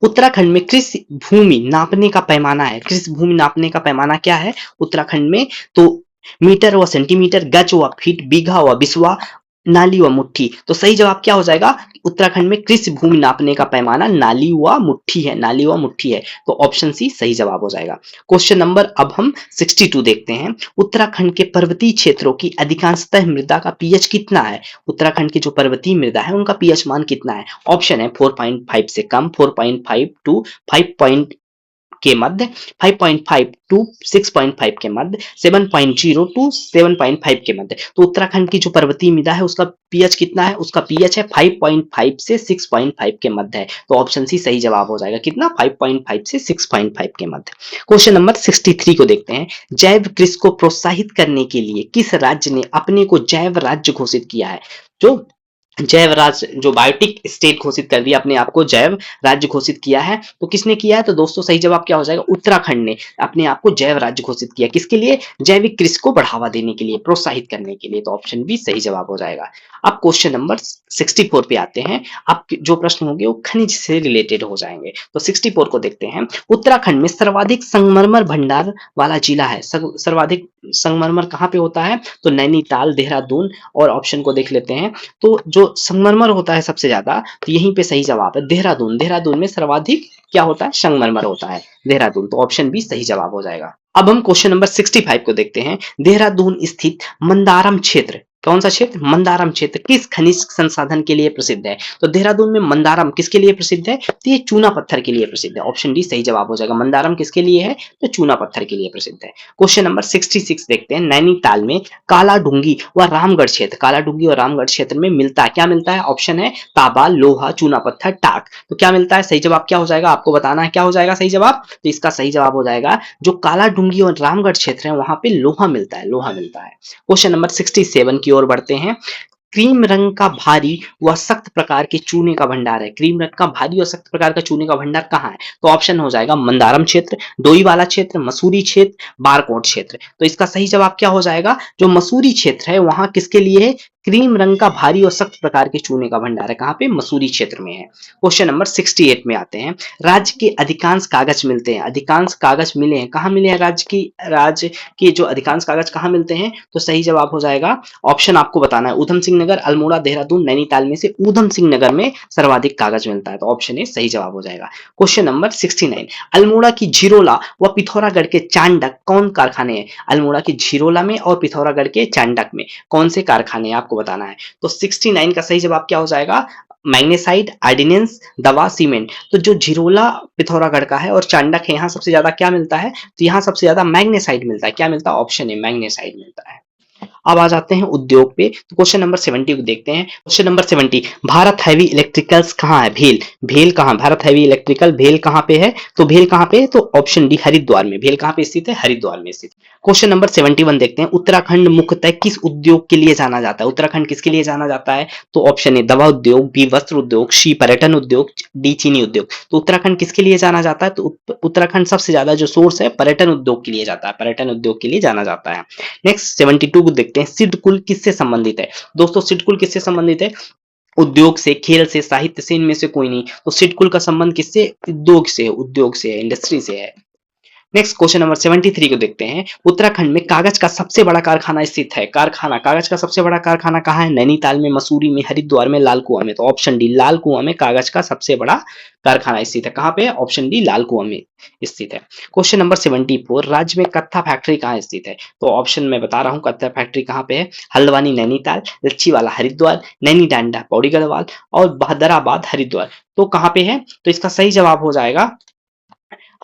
उत्तराखंड में कृषि भूमि नापने का पैमाना है। कृषि भूमि नापने का पैमाना क्या है उत्तराखंड में? तो मीटर व सेंटीमीटर, गज व फीट, बीघा व बिस्वा, नाली व मुट्ठी। तो सही जवाब क्या हो जाएगा? उत्तराखंड में कृषि भूमि नापने का पैमाना नाली व मुट्ठी है। नाली व मुट्ठी है। तो ऑप्शन सी सही जवाब हो जाएगा। क्वेश्चन नंबर अब हम 62 देखते हैं। उत्तराखंड के पर्वतीय क्षेत्रों की अधिकांशतः मृदा का पीएच कितना है? उत्तराखंड की जो पर्वतीय मृदा है उनका पीएच मान कितना है? ऑप्शन है 4.5 से कम, 4.5 टू 5 के मध्य, 5.5 टू 6.5 के मध्य, 7.0 टू 7.5 के मध्य। तो उत्तराखंड की जो पर्वतीय मृदा है उसका पीएच कितना है? उसका पीएच है 5.5 से 6.5 के मध्य है। तो ऑप्शन सी सही जवाब हो जाएगा। कितना? 5.5 से 6.5 के मध्य। क्वेश्चन नंबर 63 को देखते हैं। जैव कृषि को प्रोत्साहित करने के लिए किस राज्य ने अपने को जैव राज्य घोषित किया है? जो जैव राज्य, जो बायोटिक स्टेट घोषित कर दिया, अपने आप को जैव राज्य घोषित किया है। तो किसने किया है? तो दोस्तों सही जवाब क्या हो जाएगा? उत्तराखंड ने अपने आप को जैव राज्य घोषित किया। किसके लिए? जैविक कृषि को बढ़ावा देने के लिए, प्रोत्साहित करने के लिए। तो ऑप्शन बी सही जवाब हो जाएगा। अब क्वेश्चन नंबर 64 पे आते हैं। अब जो प्रश्न होंगे वो खनिज से रिलेटेड हो जाएंगे। तो 64 को देखते हैं। उत्तराखंड में सर्वाधिक संगमरमर भंडार वाला जिला है। सर्वाधिक संगमरमर कहाँ पे होता है? तो नैनीताल, देहरादून। और ऑप्शन को देख लेते हैं। तो जो संगमरमर होता है सबसे ज्यादा, तो यहीं पे सही जवाब है देहरादून। देहरादून में सर्वाधिक क्या होता है? संगमरमर होता है, देहरादून। तो ऑप्शन बी सही जवाब हो जाएगा। अब हम क्वेश्चन नंबर 65 को देखते हैं। देहरादून स्थित मंदारम क्षेत्र, कौन सा क्षेत्र? मंदारम क्षेत्र किस खनिज संसाधन के लिए प्रसिद्ध है? तो देहरादून में मंदारम किसके लिए प्रसिद्ध है? तो ये चूना पत्थर के लिए प्रसिद्ध है। ऑप्शन डी सही जवाब हो जाएगा। मंदारम किसके लिए है? तो चूना पत्थर के लिए प्रसिद्ध है। क्वेश्चन नंबर 66 देखते हैं। नैनीताल में कालाडूंगी व रामगढ़ क्षेत्र, कालाडूंगी और रामगढ़ क्षेत्र में मिलता है, क्या मिलता है? ऑप्शन है तांबा, लोहा, चूना पत्थर, टाक। तो क्या मिलता है? सही जवाब क्या हो जाएगा? आपको बताना है क्या हो जाएगा सही जवाब। तो इसका सही जवाब हो जाएगा जो कालाडूंगी और रामगढ़ क्षेत्र है वहां पे लोहा मिलता है, लोहा मिलता है। क्वेश्चन नंबर 67 की ओर बढ़ते हैं। क्रीम रंग का भारी व सख्त प्रकार के चूने का भंडार है। क्रीम रंग का भारी और सख्त प्रकार का चूने का भंडार कहाँ है? तो ऑप्शन हो जाएगा मंदारम क्षेत्र, डोईवाला क्षेत्र, मसूरी क्षेत्र, बारकोट क्षेत्र। तो इसका सही जवाब क्या हो जाएगा? जो मसूरी क्षेत्र है वहां किसके लिए है? क्रीम रंग का भारी और सख्त प्रकार के चूने का भंडार है। कहां पे? मसूरी क्षेत्र में है। क्वेश्चन नंबर 68 में आते हैं। राज्य के अधिकांश कागज मिलते हैं, अधिकांश कागज मिले हैं, कहां मिले हैं? राज्य के जो अधिकांश कागज कहां मिलते हैं? तो सही जवाब हो जाएगा, ऑप्शन आपको बताना है, ऊधम सिंह नगर, अल्मोड़ा, देहरादून, नैनीताल में से ऊधम सिंह नगर में सर्वाधिक कागज मिलता है। तो ऑप्शन ए सही जवाब हो जाएगा। क्वेश्चन नंबर 69, अल्मोड़ा की झिरोला व पिथौरागढ़ के चांडक कौन कारखाने हैं? अल्मोड़ा की झिरोला में और पिथौरागढ़ के चांडक में कौन से कारखाने आपको बताना है। तो 69 का सही जवाब क्या हो जाएगा? मैग्नेसाइड, आर्डिनेंस, दवा, सीमेंट। तो जो झिरोला पिथौरागढ़ का है और चांडक है, यहाँ सबसे ज्यादा क्या मिलता है? तो यहाँ सबसे ज्यादा मैग्नेसाइड मिलता है। क्या मिलता है? ऑप्शन ए मैग्नेसाइड मिलता है। अब आ जाते हैं उद्योग पे। तो क्वेश्चन नंबर 70 को देखते हैं। Question number 70, Bharat heavy electricals कहाँ है? भेल। भेल कहाँ? भारत हैवी इलेक्ट्रिकल भेल कहाँ पे है? तो भेल कहाँ पे है? तो ऑप्शन डी हरिद्वार में। भेल कहाँ पे स्थित है? हरिद्वार में स्थित। क्वेश्चन नंबर 71 देखते हैं। उत्तराखंड मुख्यतः किस उद्योग के लिए जाना जाता है? उत्तराखंड किसके लिए जाना जाता है? तो ऑप्शन ए दवा उद्योग, बी वस्त्र उद्योग, सी पर्यटन उद्योग, डी चीनी उद्योग। तो उत्तराखंड किसके लिए जाना जाता है? तो उत्तराखंड सबसे ज्यादा जो सोर्स है पर्यटन उद्योग के लिए जाता है, पर्यटन उद्योग के लिए जाना जाता है। नेक्स्ट 72 को देखते हैं। सिद्धकुल किससे संबंधित है? दोस्तों सिद्धकुल किससे संबंधित है? उद्योग से, खेल से, साहित्य से, इनमें से कोई नहीं। तो सिद्धकुल का संबंध किससे? उद्योग से, उद्योग से है, इंडस्ट्री से है। नेक्स्ट क्वेश्चन नंबर 73 को देखते हैं। उत्तराखंड में कागज का सबसे बड़ा कारखाना स्थित है। कारखाना, कागज का सबसे बड़ा कारखाना कहाँ है? नैनीताल में, मसूरी में, हरिद्वार में, लाल कुआं में। तो ऑप्शन डी लाल कुआं में कागज का सबसे बड़ा कारखाना स्थित है। कहाँ पे है? ऑप्शन डी लाल कुआं में स्थित है। क्वेश्चन नंबर 74, राज्य में कत्था फैक्ट्री कहाँ स्थित है? तो ऑप्शन मैं बता रहा हूँ कत्था फैक्ट्री कहाँ पे है। हल्द्वानी नैनीताल, लच्छीवाला हरिद्वार, नैनी डांडा पौड़ी गढ़वाल और बहादराबाद हरिद्वार। तो कहाँ पे है? तो इसका सही जवाब हो जाएगा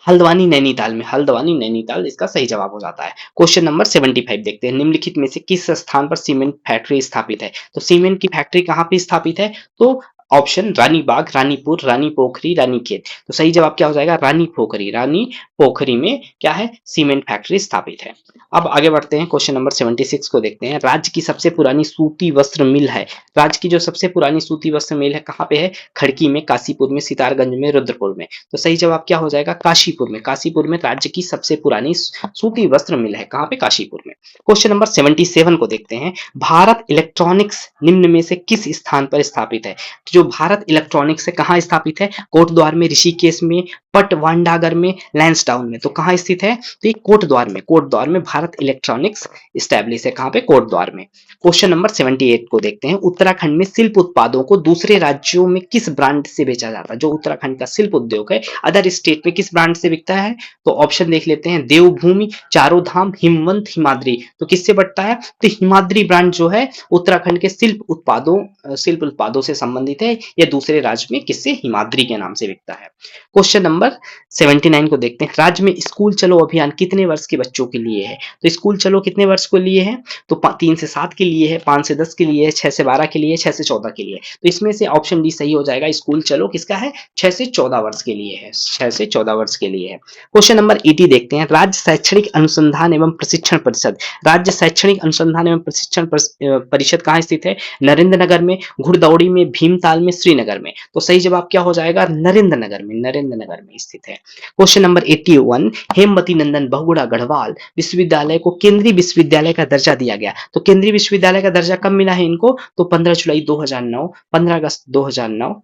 हल्द्वानी नैनीताल में। हल्द्वानी नैनीताल इसका सही जवाब हो जाता है। क्वेश्चन नंबर 75 देखते हैं। निम्नलिखित में से किस स्थान पर सीमेंट फैक्ट्री स्थापित है? तो सीमेंट की फैक्ट्री कहाँ पे स्थापित है? तो ऑप्शन रानी बाग, रानीपुर, रानी पोखरी, रानीखेत। तो सही जवाब क्या हो जाएगा? रानी पोखरी। रानी पोखरी में क्या है? सीमेंट फैक्ट्री स्थापित है। अब आगे बढ़ते हैं, क्वेश्चन नंबर 76 को देखते हैं। राज्य की सबसे पुरानी सूती वस्त्र मिल है। राज्य की जो सबसे पुरानी सूती वस्त्र मिल है कहाँ पे है? खड़की में, काशीपुर में, सितारगंज में, रुद्रपुर में। तो सही जवाब क्या हो जाएगा? काशीपुर में। काशीपुर में राज्य की सबसे पुरानी सूती वस्त्र मिल है। कहाँ पे? काशीपुर में। क्वेश्चन नंबर 77 को देखते हैं। भारत इलेक्ट्रॉनिक्स निम्न में से किस स्थान पर स्थापित है? जो भारत इलेक्ट्रॉनिक्स है कहाँ स्थापित है? कोटद्वार में, ऋषिकेश में, पटवांडागर में, लैंसडाउन में। तो कहाँ स्थित है? तो ये कोटद्वार में। कोटद्वार में भारत इलेक्ट्रॉनिक्स स्टैब्लिश है। कहाँ पे? कोटद्वार में। क्वेश्चन नंबर 78 को देखते हैं। उत्तराखंड में शिल्प उत्पादों को दूसरे राज्यों में किस ब्रांड से बेचा जाता है? जो उत्तराखंड का शिल्प उद्योग है अदर स्टेट में किस ब्रांड से बिकता है? तो ऑप्शन देख लेते हैं। देवभूमि, चारों धाम, हिमवंत, हिमाद्री। तो किससे बढ़ता है? तो हिमाद्री ब्रांड जो है उत्तराखंड के शिल्प उत्पादों से संबंधित है। यह दूसरे राज्य में किससे? हिमाद्री के नाम से बिकता है। क्वेश्चन नंबर 79 को देखते हैं। राज्य में स्कूल चलो अभियान कितने वर्ष के बच्चों के लिए है? तो स्कूल चलो कितने वर्ष को लिए है? तो 3 से 7 के लिए है, 5 से 10 के लिए है, 6 से 12 के लिए है, 6 से 14 के लिए है। तो इसमें से ऑप्शन डी सही हो जाएगा। स्कूल चलो किसका है? 6 से 14 वर्ष के लिए है। 6 से 14 वर्ष के लिए है। क्वेश्चन नंबर 80 देखते हैं। राज्य शैक्षणिक अनुसंधान एवं प्रशिक्षण परिषद। राज्य शैक्षणिक अनुसंधान एवं प्रशिक्षण परिषद कहाँ स्थित है? नरेंद्र नगर में, घुड़दौड़ी में, भीमताल में, श्रीनगर में। तो सही जवाब क्या हो जाएगा? नरेंद्र नगर में। नरेंद्र नगर में स्थित है। क्वेश्चन नंबर 81, हेमवती नंदन बहुगुणा गढ़वाल विश्वविद्यालय को केंद्रीय विश्वविद्यालय का दर्जा दिया गया। तो केंद्रीय विश्वविद्यालय का दर्जा कब मिला है इनको? तो 15 जुलाई 2009, 15 अगस्त 2009,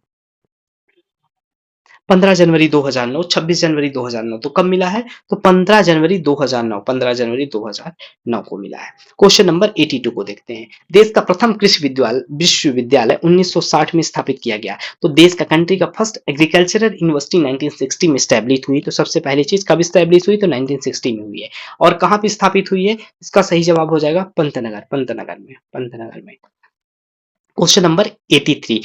15 जनवरी 2009, 26 जनवरी 2009। तो कब मिला है? तो 15 जनवरी 2009, 15 जनवरी 2009 को मिला है। क्वेश्चन नंबर 82 को देखते हैं। देश का प्रथम कृषि विश्वविद्यालय 1960 में स्थापित किया गया। तो देश का कंट्री का फर्स्ट एग्रीकल्चरल यूनिवर्सिटी 1960 में स्टैब्लिश हुई। तो सबसे पहली चीज कब स्टैब्लिश हुई? तो 1960 में हुई है। और कहाँ पे स्थापित हुई है? इसका सही जवाब हो जाएगा पंतनगर। पंतनगर में। पंतनगर में। क्वेश्चन नंबर 83,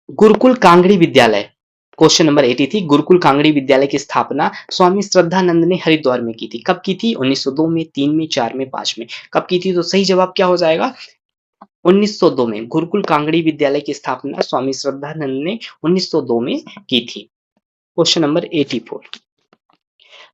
गुरुकुल कांगड़ी विद्यालय। क्वेश्चन नंबर 83, गुरुकुल कांगड़ी विद्यालय की स्थापना स्वामी श्रद्धानंद ने हरिद्वार में की थी। कब की थी? 1902 में, 3 में, 4 में, 5 में। कब की थी? तो सही जवाब क्या हो जाएगा? 1902 में। गुरुकुल कांगड़ी विद्यालय की स्थापना स्वामी श्रद्धानंद ने 1902 में की थी। क्वेश्चन नंबर 84,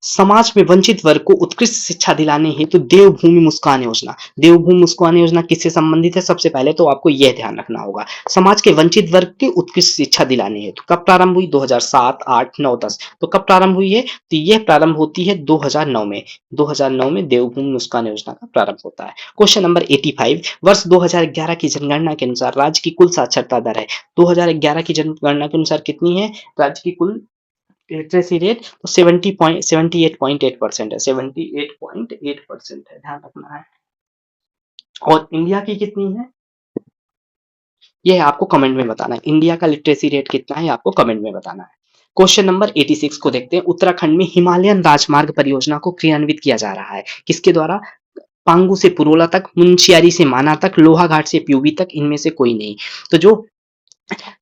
समाज में वंचित वर्ग को उत्कृष्ट शिक्षा दिलाने हेतु देवभूमि मुस्कान योजना। देवभूमि मुस्कान योजना किससे संबंधित है? सबसे पहले तो आपको यह ध्यान रखना होगा। समाज के वंचित वर्ग की उत्कृष्ट शिक्षा दिलाने हेतु कब प्रारंभ हुई? 2007, 8, 9, 10। तो कब प्रारंभ हुई है? तो यह प्रारंभ होती है 2009 में। 2009 में देवभूमि मुस्कान योजना का प्रारंभ होता है। क्वेश्चन नंबर 85, वर्ष 2011 की जनगणना के अनुसार राज्य की कुल साक्षरता दर है। 2011 की जनगणना के अनुसार कितनी है राज्य की कुल लिटरेसी रेट? तो 78.8% है। 78.8% है, ध्यान रखना है। और इंडिया की कितनी है यह आपको कमेंट में बताना है। इंडिया का लिटरेसी रेट कितना है आपको कमेंट में बताना है। क्वेश्चन नंबर 86 को देखते हैं। उत्तराखंड में हिमालयन राजमार्ग परियोजना को क्रियान्वित किया जा रहा है। किसके द्वारा? पांगू से पुरोला तक, मुंशियारी से माना तक, लोहाघाट से प्यूबी तक, इनमें से कोई नहीं। तो जो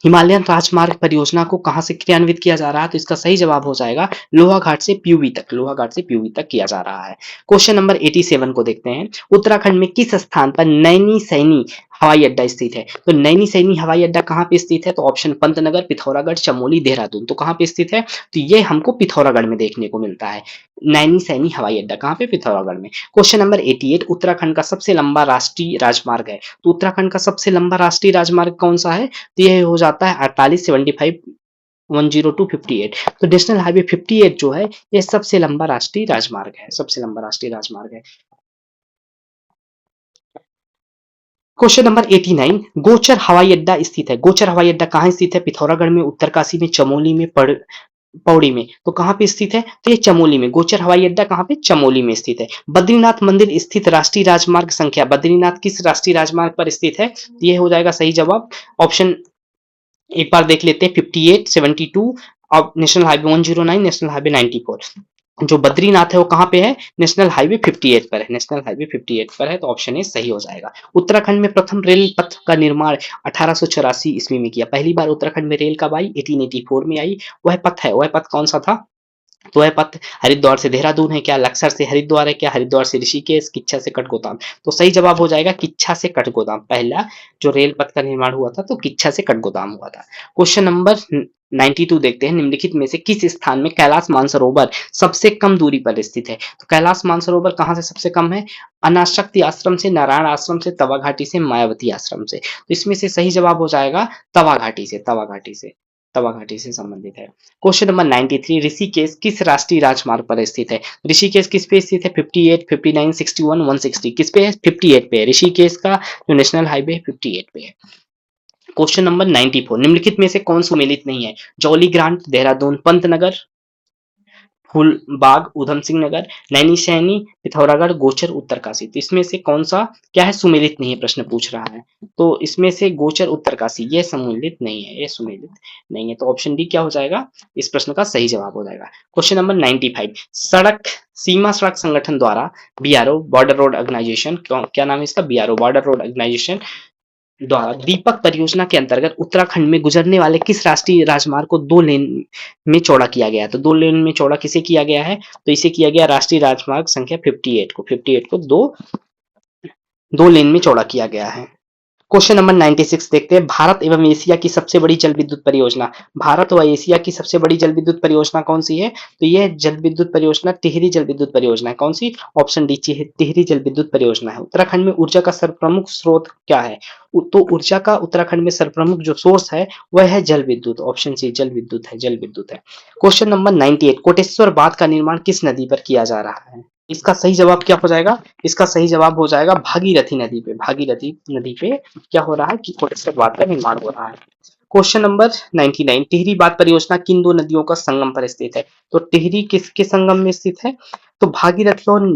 हिमालयन राजमार्ग परियोजना को कहां से क्रियान्वित किया जा रहा है? तो इसका सही जवाब हो जाएगा लोहाघाट से प्यूबी तक। लोहाघाट से प्यूबी तक किया जा रहा है। क्वेश्चन नंबर 87 को देखते हैं। उत्तराखंड में किस स्थान पर नैनी सैनी हवाई अड्डा स्थित है? तो नैनी सैनी हवाई अड्डा कहाँ पे स्थित है? तो ऑप्शन पंतनगर, पिथौरागढ़, चमोली, देहरादून। तो कहाँ पे स्थित है? तो ये हमको पिथौरागढ़ में देखने को मिलता है। नैनी सैनी हवाई अड्डा कहाँ पे? पिथौरागढ़ में। क्वेश्चन नंबर 88, उत्तराखंड का सबसे लंबा राष्ट्रीय राजमार्ग है। तो उत्तराखंड का सबसे लंबा राष्ट्रीय राजमार्ग कौन सा है? तो यह हो जाता है 48, 75, 102, 58। तो नेशनल हाईवे 58 जो है यह सबसे लंबा राष्ट्रीय राजमार्ग है। सबसे लंबा राष्ट्रीय राजमार्ग है। क्वेश्चन नंबर 89, गोचर हवाई अड्डा स्थित है। गोचर हवाई अड्डा कहाँ स्थित है? पिथौरागढ़ में, उत्तरकाशी में, चमोली में, पौड़ी में, तो कहाँ पे स्थित है? तो ये चमोली में। गोचर हवाई अड्डा कहाँ पे? चमोली में स्थित है। बद्रीनाथ मंदिर स्थित राष्ट्रीय राजमार्ग संख्या, बद्रीनाथ किस राष्ट्रीय राजमार्ग पर स्थित है? ये हो जाएगा सही जवाब ऑप्शन, एक बार देख लेते हैं, 58, 72 और नेशनल हाईवे 109, नेशनल हाईवे 94। जो बद्रीनाथ है वो कहाँ पे है? नेशनल हाईवे 58 पर है, नेशनल हाईवे 58 पर है, तो ऑप्शन ए सही हो जाएगा। उत्तराखंड में प्रथम रेल पथ का निर्माण 1884 ईस्वी में किया। पहली बार उत्तराखंड में रेल कब आई? 1884 में आई। वह पथ है, वह पथ कौन सा था? तो वह पथ हरिद्वार से देहरादून है क्या? लक्सर से हरिद्वार है क्या? हरिद्वार से ऋषिकेश, किच्छा से कठगोदाम? तो सही जवाब हो जाएगा किच्छा से कठगोदाम। पहला जो रेल पथ का निर्माण हुआ था तो किच्छा से कठगोदाम हुआ था। क्वेश्चन नंबर 92 देखते हैं, निम्नलिखित में से किस स्थान में कैलाश मानसरोवर सबसे कम दूरी पर स्थित है? तो कैलाश मानसरोवर कहाँ से सबसे कम है? अनाशक्ति आश्रम से, नारायण आश्रम से, तवा घाटी से, मायावती आश्रम से। तो इसमें से सही जवाब हो जाएगा तवा घाटी से, तवा घाटी से, तवा घाटी से संबंधित है। क्वेश्चन नंबर 93, ऋषिकेश किस राष्ट्रीय राजमार्ग पर स्थित है? ऋषिकेश किस पे स्थित है? 58, 59, 61, 160 किस पे है? 58 पे है। ऋषिकेश का जो नेशनल हाईवे 58 पे है। क्वेश्चन नंबर 94, निम्नलिखित में से कौन सुमेलित नहीं है? जौली ग्रांट, देहरादून, पंतनगर, फूलबाग, उधम सिंह नगर, नैनीसैनी, पिथौरागढ़, गोचर, उत्तरकाशी। तो इसमें से कौन सा क्या है? सुमेलित नहीं है, प्रश्न पूछ रहा है। तो इसमें से गोचर, उत्तरकाशी ये सम्मिलित नहीं है, ये सुमेलित नहीं है। तो ऑप्शन डी क्या हो जाएगा? इस प्रश्न का सही जवाब हो जाएगा। क्वेश्चन नंबर 95, सड़क सीमा सड़क संगठन द्वारा बीआरओ, बॉर्डर रोड ऑर्गेनाइजेशन, क्या नाम है इसका? बीआरओ, बॉर्डर रोड ऑर्गेनाइजेशन द्वारा दीपक परियोजना के अंतर्गत उत्तराखंड में गुजरने वाले किस राष्ट्रीय राजमार्ग को 2 लेन में चौड़ा किया गया है? तो 2 लेन में चौड़ा किसे किया गया है? तो इसे किया गया राष्ट्रीय राजमार्ग संख्या 58 को 2 लेन में चौड़ा किया गया है। क्वेश्चन नंबर 96 देखते हैं, भारत एवं एशिया की सबसे बड़ी जल विद्युत परियोजना, भारत व एशिया की सबसे बड़ी जल विद्युत परियोजना कौन सी है? तो यह जल विद्युत परियोजना टिहरी जल विद्युत परियोजना है। कौन सी? ऑप्शन डी टिहरी जल विद्युत परियोजना है। उत्तराखंड में ऊर्जा का सर्वप्रमुख स्रोत क्या है? तो ऊर्जा का उत्तराखंड में सर्वप्रमुख जो सोर्स है वह है जल विद्युत। ऑप्शन सी जल विद्युत है, जल विद्युत है। क्वेश्चन नंबर 98, कोटेश्वर बांध का निर्माण किस नदी पर किया जा रहा है? इसका सही जवाब क्या हो जाएगा? इसका सही जवाब हो जाएगा भागीरथी नदी पे, भागीरथी नदी पे क्या हो रहा है कि कोटेश्वर बांध का निर्माण हो रहा है। क्वेश्चन नंबर 99, टिहरी बांध परियोजना किन 2 नदियों का संगम पर स्थित है? तो टिहरी किसके संगम में स्थित है? तो भागीरथी और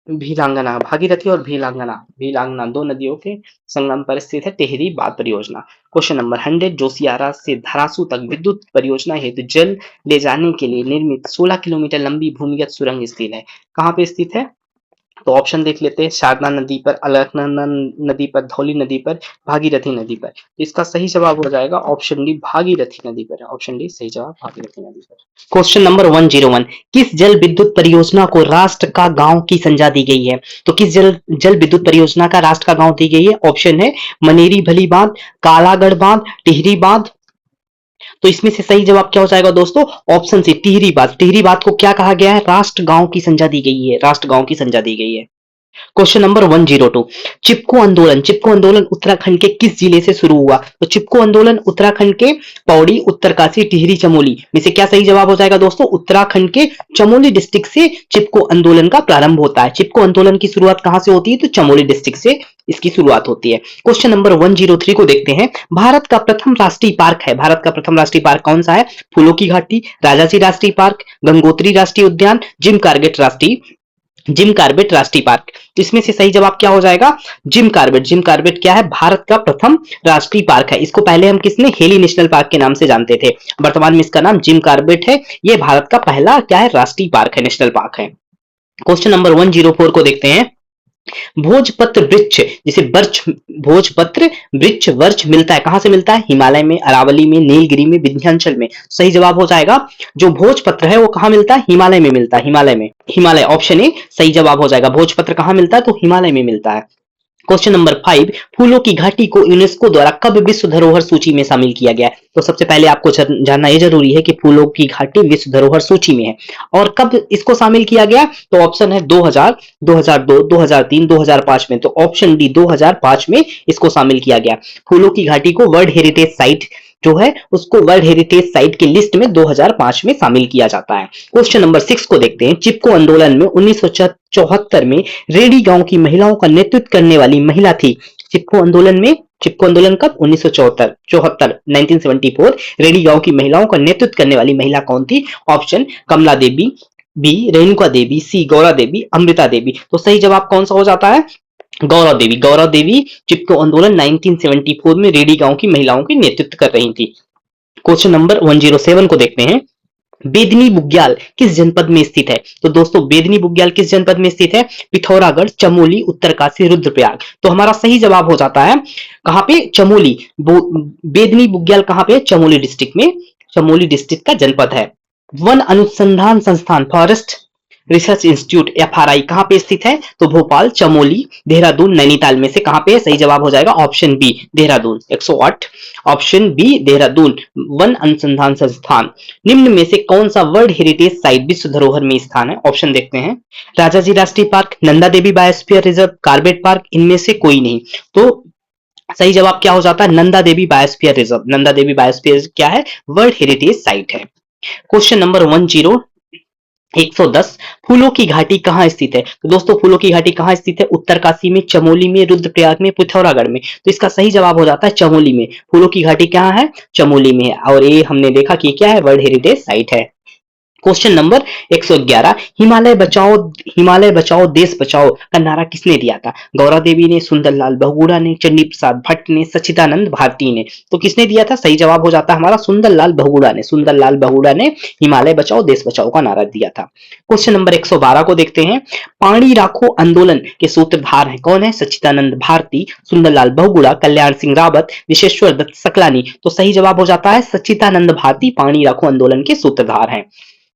भीलांगना, भागीरथी और भीलांगना 2 नदियों के संगम पर स्थित है टिहरी बांध परियोजना। क्वेश्चन नंबर 100, जोशियारा से धरासू तक विद्युत परियोजना हेतु जल ले जाने के लिए निर्मित 16 किलोमीटर लंबी भूमिगत सुरंग स्थित है। कहाँ पे स्थित है? तो ऑप्शन देख लेते हैं, शारदा नदी पर, अलकनंदा नदी पर, धौली नदी पर, भागीरथी नदी पर। तो इसका सही जवाब हो जाएगा ऑप्शन डी भागीरथी नदी पर है। ऑप्शन डी सही जवाब भागीरथी नदी पर। क्वेश्चन नंबर 101, किस जल विद्युत परियोजना को राष्ट्र का गांव की संज्ञा दी गई है? तो किस जल विद्युत परियोजना का राष्ट्र का गांव दी गई है? ऑप्शन है मनेरी भली बांध, कालागढ़ बांध, टिहरी बांध। तो इसमें से सही जवाब क्या हो जाएगा दोस्तों? ऑप्शन सी टिहरी बांध। टिहरी बांध को क्या कहा गया है? राष्ट्र गांव की संज्ञा दी गई है, राष्ट्र गांव की संज्ञा दी गई है। क्वेश्चन नंबर 102, चिपको आंदोलन उत्तराखंड के किस जिले से शुरू हुआ? तो चिपको आंदोलन उत्तराखंड के पौड़ी, उत्तरकाशी, टिहरी, चमोली में से क्या सही जवाब हो जाएगा दोस्तों? उत्तराखंड के चमोली डिस्ट्रिक्ट से चिपको आंदोलन का प्रारंभ होता है। चिपको आंदोलन की शुरुआत कहां से होती है? तो चमोली डिस्ट्रिक्ट से इसकी शुरुआत होती है। क्वेश्चन नंबर 103 को देखते हैं, भारत का प्रथम राष्ट्रीय पार्क है, भारत का प्रथम राष्ट्रीय पार्क कौन सा है? फूलों की घाटी, राजाजी राष्ट्रीय पार्क, गंगोत्री राष्ट्रीय उद्यान, जिम कार्बेट राष्ट्रीय पार्क। इसमें से सही जवाब क्या हो जाएगा? जिम कार्बेट क्या है? भारत का प्रथम राष्ट्रीय पार्क है। इसको पहले हम किसने हेली नेशनल पार्क के नाम से जानते थे, वर्तमान में इसका नाम जिम कार्बेट है। ये भारत का पहला क्या है? राष्ट्रीय पार्क है, नेशनल पार्क है। क्वेश्चन नंबर 104 को देखते हैं, भोजपत्र वृक्ष जिसे भोजपत्र वृक्ष वर्ष मिलता है, कहां से मिलता है? हिमालय में, अरावली में, नीलगिरी में, विंध्याचल में। सही जवाब हो जाएगा जो भोजपत्र है वो कहां मिलता है? हिमालय में मिलता है, हिमालय ऑप्शन ए सही जवाब हो जाएगा। भोजपत्र कहां मिलता है? तो हिमालय में मिलता है। क्वेश्चन नंबर 5, फूलों की घाटी को यूनेस्को द्वारा कब विश्व धरोहर सूची में शामिल किया गया? तो सबसे पहले आपको जानना यह जरूरी है कि फूलों की घाटी विश्व धरोहर सूची में है और कब इसको शामिल किया गया? तो ऑप्शन है 2000, 2002, 2003, 2005 में। तो ऑप्शन डी 2005 में इसको शामिल किया गया। फूलों की घाटी को वर्ल्ड हेरिटेज साइट जो है उसको वर्ल्ड हेरिटेज साइट की लिस्ट में 2005 में शामिल किया जाता है। क्वेश्चन नंबर 6 को देखते हैं, चिपको आंदोलन में 1974 में रेडी गांव की महिलाओं का नेतृत्व करने वाली महिला थी। चिपको आंदोलन में चिपको आंदोलन कब? 1974 74 1974। रेडी गांव की महिलाओं का नेतृत्व करने वाली महिला कौन थी? ऑप्शन कमला देवी, बी रेणुका देवी, सी गौरा देवी, अमृता देवी। तो सही जवाब कौन सा हो जाता है? गौरव देवी। गौरव देवी चिपको आंदोलन 1974 में रेडी गांव की महिलाओं की नेतृत्व कर रही थी। क्वेश्चन नंबर 107 को देखते हैं। बेदनी बुग्याल किस जनपद में स्थित है? तो दोस्तों बेदनी बुग्याल किस जनपद में स्थित है? पिथौरागढ़, चमोली, उत्तरकाशी, रुद्रप्रयाग। तो हमारा सही जवाब हो जाता है कहां पे? चमोली। बेदनी बुग्याल कहां पे? चमोली डिस्ट्रिक्ट में, चमोली डिस्ट्रिक्ट का जनपद है। वन अनुसंधान संस्थान फॉरेस्ट रिसर्च इंस्टीट्यूट एफआरआई कहां पे स्थित है? तो भोपाल, चमोली, देहरादून, नैनीताल में से कहां पे? सही जवाब हो जाएगा option B Dehradun. 108 option B Dehradun Van Anusandhan Sansthan. निम्न में से कौन सा वर्ल्ड हेरिटेज साइट विश्व धरोहर में स्थान है? ऑप्शन देखते हैं। राजाजी राष्ट्रीय park, Nanda Devi biosphere reserve, Corbett park, इनमें से कोई नहीं। तो सही जवाब क्या हो जाता है? Nanda Devi biosphere reserve. Nanda Devi biosphere क्या है? वर्ल्ड हेरिटेज साइट है। क्वेश्चन नंबर 110 फूलों की घाटी कहाँ स्थित है? तो दोस्तों फूलों की घाटी कहाँ स्थित है? उत्तरकाशी में, चमोली में, रुद्रप्रयाग में, पिथौरागढ़ में। तो इसका सही जवाब हो जाता है चमोली में। फूलों की घाटी कहाँ है? चमोली में है। और ये हमने देखा कि क्या है? वर्ल्ड हेरिटेज साइट है। क्वेश्चन नंबर 111 हिमालय बचाओ देश बचाओ का नारा किसने दिया था? गौरा देवी ने, सुंदरलाल बहुगुणा ने, चंडी प्रसाद भट्ट ने, सच्चिदानंद भारती ने। तो किसने दिया था? सही जवाब हो जाता है हमारा सुंदरलाल बहुगुणा ने। सुंदरलाल बहुगुणा ने हिमालय बचाओ देश बचाओ का नारा दिया था। क्वेश्चन नंबर 112 को देखते हैं। पानी राखो आंदोलन के सूत्रधार है कौन है? सच्चिदानंद भारती, सुंदरलाल बहुगुणा, कल्याण सिंह रावत, विशेश्वर दत्त सकलानी। तो सही जवाब हो जाता है सच्चिदानंद भारती पानी राखो आंदोलन के सूत्रधार हैं।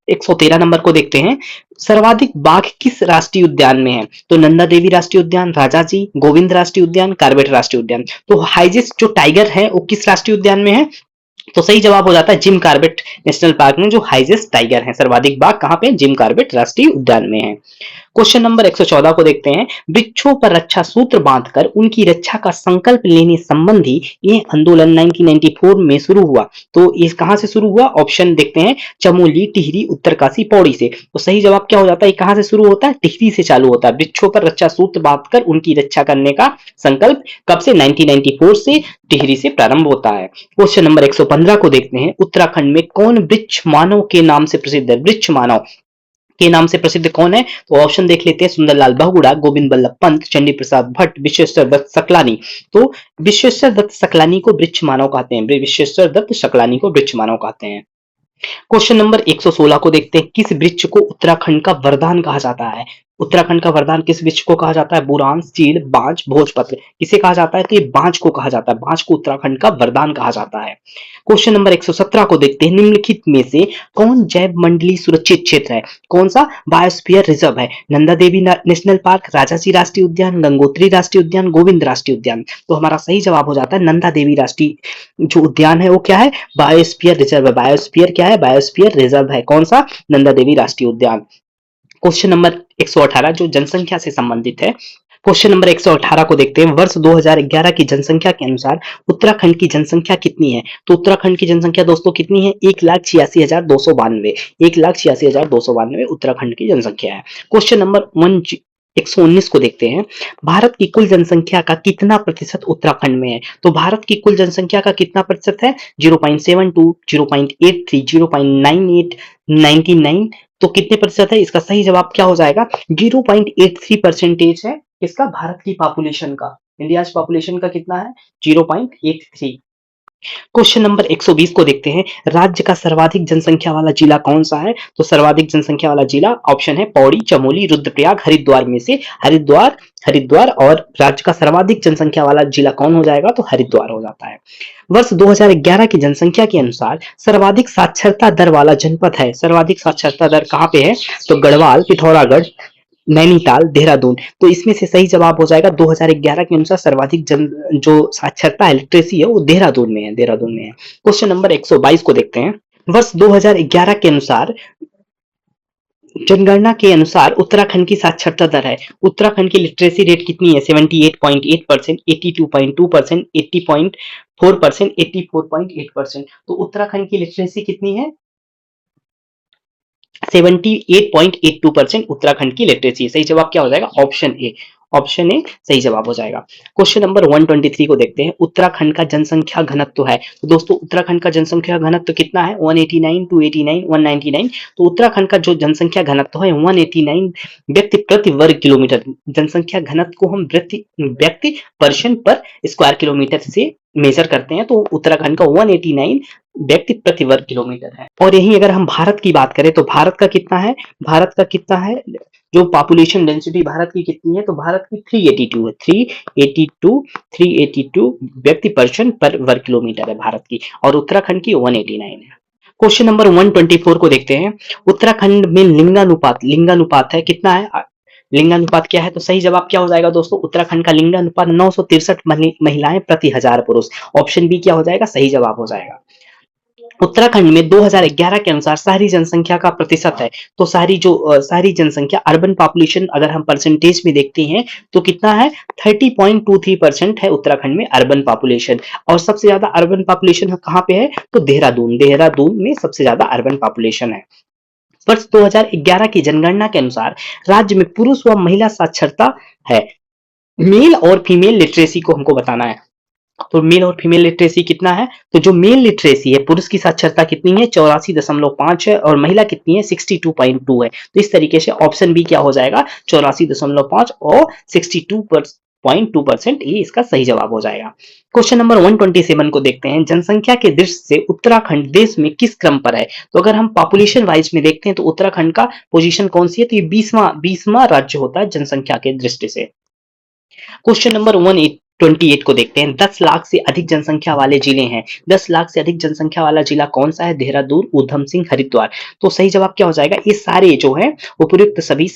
113 नंबर को देखते हैं। सर्वाधिक बाघ किस राष्ट्रीय उद्यान में है? तो नंदा देवी राष्ट्रीय उद्यान, राजाजी, गोविंद राष्ट्रीय उद्यान, कार्बेट राष्ट्रीय उद्यान। तो हाईएस्ट जो टाइगर है वो किस राष्ट्रीय उद्यान में है? तो सही जवाब हो जाता है जिम कार्बेट नेशनल पार्क में जो हाईएस्ट टाइगर है। सर्वाधिक बाघ कहां पे? जिम कार्बेट राष्ट्रीय उद्यान में है। क्वेश्चन नंबर 114 को देखते हैं। वृक्षों पर रक्षा सूत्र बांधकर उनकी रक्षा का संकल्प लेने संबंधी ये आंदोलन 1994 में शुरू हुआ। तो ये कहां से शुरू हुआ? ऑप्शन देखते हैं। चमोली, टिहरी, उत्तरकाशी, पौड़ी से। तो सही जवाब क्या हो जाता है? कहां से शुरू होता है? टिहरी से चालू होता है। वृक्षों पर रक्षा सूत्र बांधकर उनकी रक्षा करने का संकल्प कब से? 1994 से टिहरी से प्रारंभ होता है। क्वेश्चन नंबर 115 को देखते हैं। उत्तराखंड में कौन वृक्ष मानव के नाम से प्रसिद्ध है? वृक्ष मानव के नाम से प्रसिद्ध कौन है? तो ऑप्शन देख लेते हैं। सुंदरलाल बहुगुणा, गोविंद बल्लभ पंत, चंडी प्रसाद भट्ट, विश्वेश्वर दत्त सकलानी। तो विश्वेश्वर दत्त सकलानी को वृक्ष मानव कहते हैं। विश्वेश्वर दत्त सकलानी को वृक्ष मानव कहते हैं। क्वेश्चन नंबर 116 को देखते हैं। किस वृक्ष को उत्तराखंड का वरदान कहा जाता है? उत्तराखंड का वरदान किस वृक्ष को कहा जाता है? बुरांश, चीड़, बांज, भोजपत्र। किसे कहा जाता है? तो ये बांज को कहा जाता है। बांज को उत्तराखंड का वरदान कहा जाता है। क्वेश्चन नंबर 117 को देखते हैं। निम्नलिखित में से कौन जैव मंडलीय सुरक्षित क्षेत्र है? कौन सा? बायोस्फीयर रिजर्व है। नंदा देवी नेशनल पार्क, राजाजी राष्ट्रीय उद्यान, गंगोत्री राष्ट्रीय उद्यान, गोविंद राष्ट्रीय उद्यान। तो हमारा सही जवाब हो जाता है नंदा देवी राष्ट्रीय जो उद्यान है वो क्या है? बायोस्फीयर रिजर्व है। बायोस्फीयर क्या है? बायोस्फीयर रिजर्व है। कौन सा? नंदा देवी राष्ट्रीय उद्यान। क्वेश्चन नंबर 118 जो जनसंख्या से संबंधित है। क्वेश्चन नंबर 118 को देखते हैं। वर्ष 2011 की जनसंख्या के अनुसार उत्तराखंड की जनसंख्या कितनी है? तो उत्तराखंड की जनसंख्या दोस्तों कितनी है? 1,86,292। 1,86,292 उत्तराखंड की जनसंख्या है। क्वेश्चन नंबर 119 को देखते हैं। भारत की कुल जनसंख्या का कितना प्रतिशत उत्तराखंड में है? तो भारत की कुल जनसंख्या का कितना प्रतिशत है? 0.72, 0.83, 0.98, 99। तो कितने प्रतिशत है? इसका सही जवाब क्या हो जाएगा? 0.83% है किसका? भारत की पॉपुलेशन का। इंडिया पॉपुलेशन का कितना है? 0.83। क्वेश्चन नंबर 120 को देखते हैं। राज्य का सर्वाधिक जनसंख्या वाला जिला कौन सा है? तो सर्वाधिक जनसंख्या वाला जिला ऑप्शन है पौड़ी, चमोली, रुद्रप्रयाग, हरिद्वार में से हरिद्वार और राज्य का सर्वाधिक जनसंख्या वाला जिला कौन हो जाएगा? तो हरिद्वार हो जाता है। वर्ष 2011 की जनसंख्या के अनुसार सर्वाधिक साक्षरता दर वाला जनपद है। सर्वाधिक साक्षरता दर कहाँ पे है? तो गढ़वाल, पिथौरागढ़, नैनीताल, देहरादून। तो इसमें से सही जवाब हो जाएगा 2011 के अनुसार सर्वाधिक जन जो साक्षरता है लिटरेसी है वो देहरादून में है। देहरादून में है। क्वेश्चन नंबर 122 को देखते हैं। वर्ष 2011 के अनुसार जनगणना के अनुसार उत्तराखंड की साक्षरता दर है। उत्तराखंड की लिटरेसी रेट कितनी है? 78.8%, 82.2%, 80.4%, 84.8%। तो उत्तराखंड की लिटरेसी कितनी है? 78.82% उत्तराखंड की लिटरेसी। सही जवाब क्या हो जाएगा? Option A. ऑप्शन ए सही जवाब हो जाएगा। क्वेश्चन नंबर 123 को देखते हैं, उत्तराखंड का जनसंख्या घनत्व है। तो दोस्तों उत्तराखंड का जनसंख्या घनत्व कितना है? 189, 289, 199। तो उत्तराखंड का जो जनसंख्या घनत्व है 189 व्यक्ति प्रति वर्ग किलोमीटर। जनसंख्या घनत्व को हम व्यक्ति पर्सन पर स्क्वायर किलोमीटर से मेजर करते हैं, तो उत्तराखंड का 189 व्यक्ति प्रति वर्ग किलोमीटर है। और यही अगर हम भारत की बात करें तो भारत का कितना है? भारत का कितना है? जो पॉपुलेशन डेंसिटी भारत की कितनी है? तो भारत की 382 है। 382 व्यक्ति पर्सन पर वर्ग किलोमीटर है भारत की, और उत्तराखंड की 189 है। क्वेश्चन नंबर 124 को देखते हैं, उत्तराखंड में लिंगानुपात है कितना है? लिंगानुपात क्या है? तो सही जवाब क्या हो जाएगा दोस्तों? उत्तराखंड का लिंगानुपात 963 महिलाएं प्रति 1000 पुरुष। ऑप्शन बी क्या हो जाएगा? सही जवाब हो जाएगा। उत्तराखंड में 2011 के अनुसार शहरी जनसंख्या का प्रतिशत है, तो शहरी जनसंख्या अर्बन पॉपुलेशन अगर हम परसेंटेज में देखते हैं तो कितना है? 30.23% है उत्तराखंड में अर्बन पॉपुलेशन। और सबसे ज्यादा अर्बन पॉपुलेशन कहाँ पे है? तो देहरादून में सबसे ज्यादा अर्बन पॉपुलेशन है। वर्ष 2011 की जनगणना के अनुसार राज्य में पुरुष व महिला साक्षरता है, मेल और फीमेल लिटरेसी को हमको बताना है। तो मेल और फीमेल लिटरेसी कितना है? तो जो मेल लिटरेसी है, पुरुष की साक्षरता कितनी है? 84.5 है, और महिला कितनी है? 62.2 है। तो इस तरीके से ऑप्शन बी क्या हो जाएगा? 84.5 और 62.2%, ये इसका सही जवाब हो जाएगा। क्वेश्चन नंबर 127 को देखते हैं, जनसंख्या के दृष्टि से उत्तराखंड देश में किस क्रम पर है? तो अगर हम पॉपुलेशन वाइज में देखते हैं तो उत्तराखंड का पोजीशन कौन सी है? तो ये 20वां राज्य होता है जनसंख्या के दृष्टि से। क्वेश्चन नंबर 128 को देखते हैं, 10 लाख से अधिक जनसंख्या वाले जिले हैं। 10 लाख से अधिक जनसंख्या वाला जिला कौन सा है? देहरादून, ऊधम सिंह, हरिद्वार। तो सही जवाब क्या हो जाएगा? ये सारे जो है उपयुक्त सभी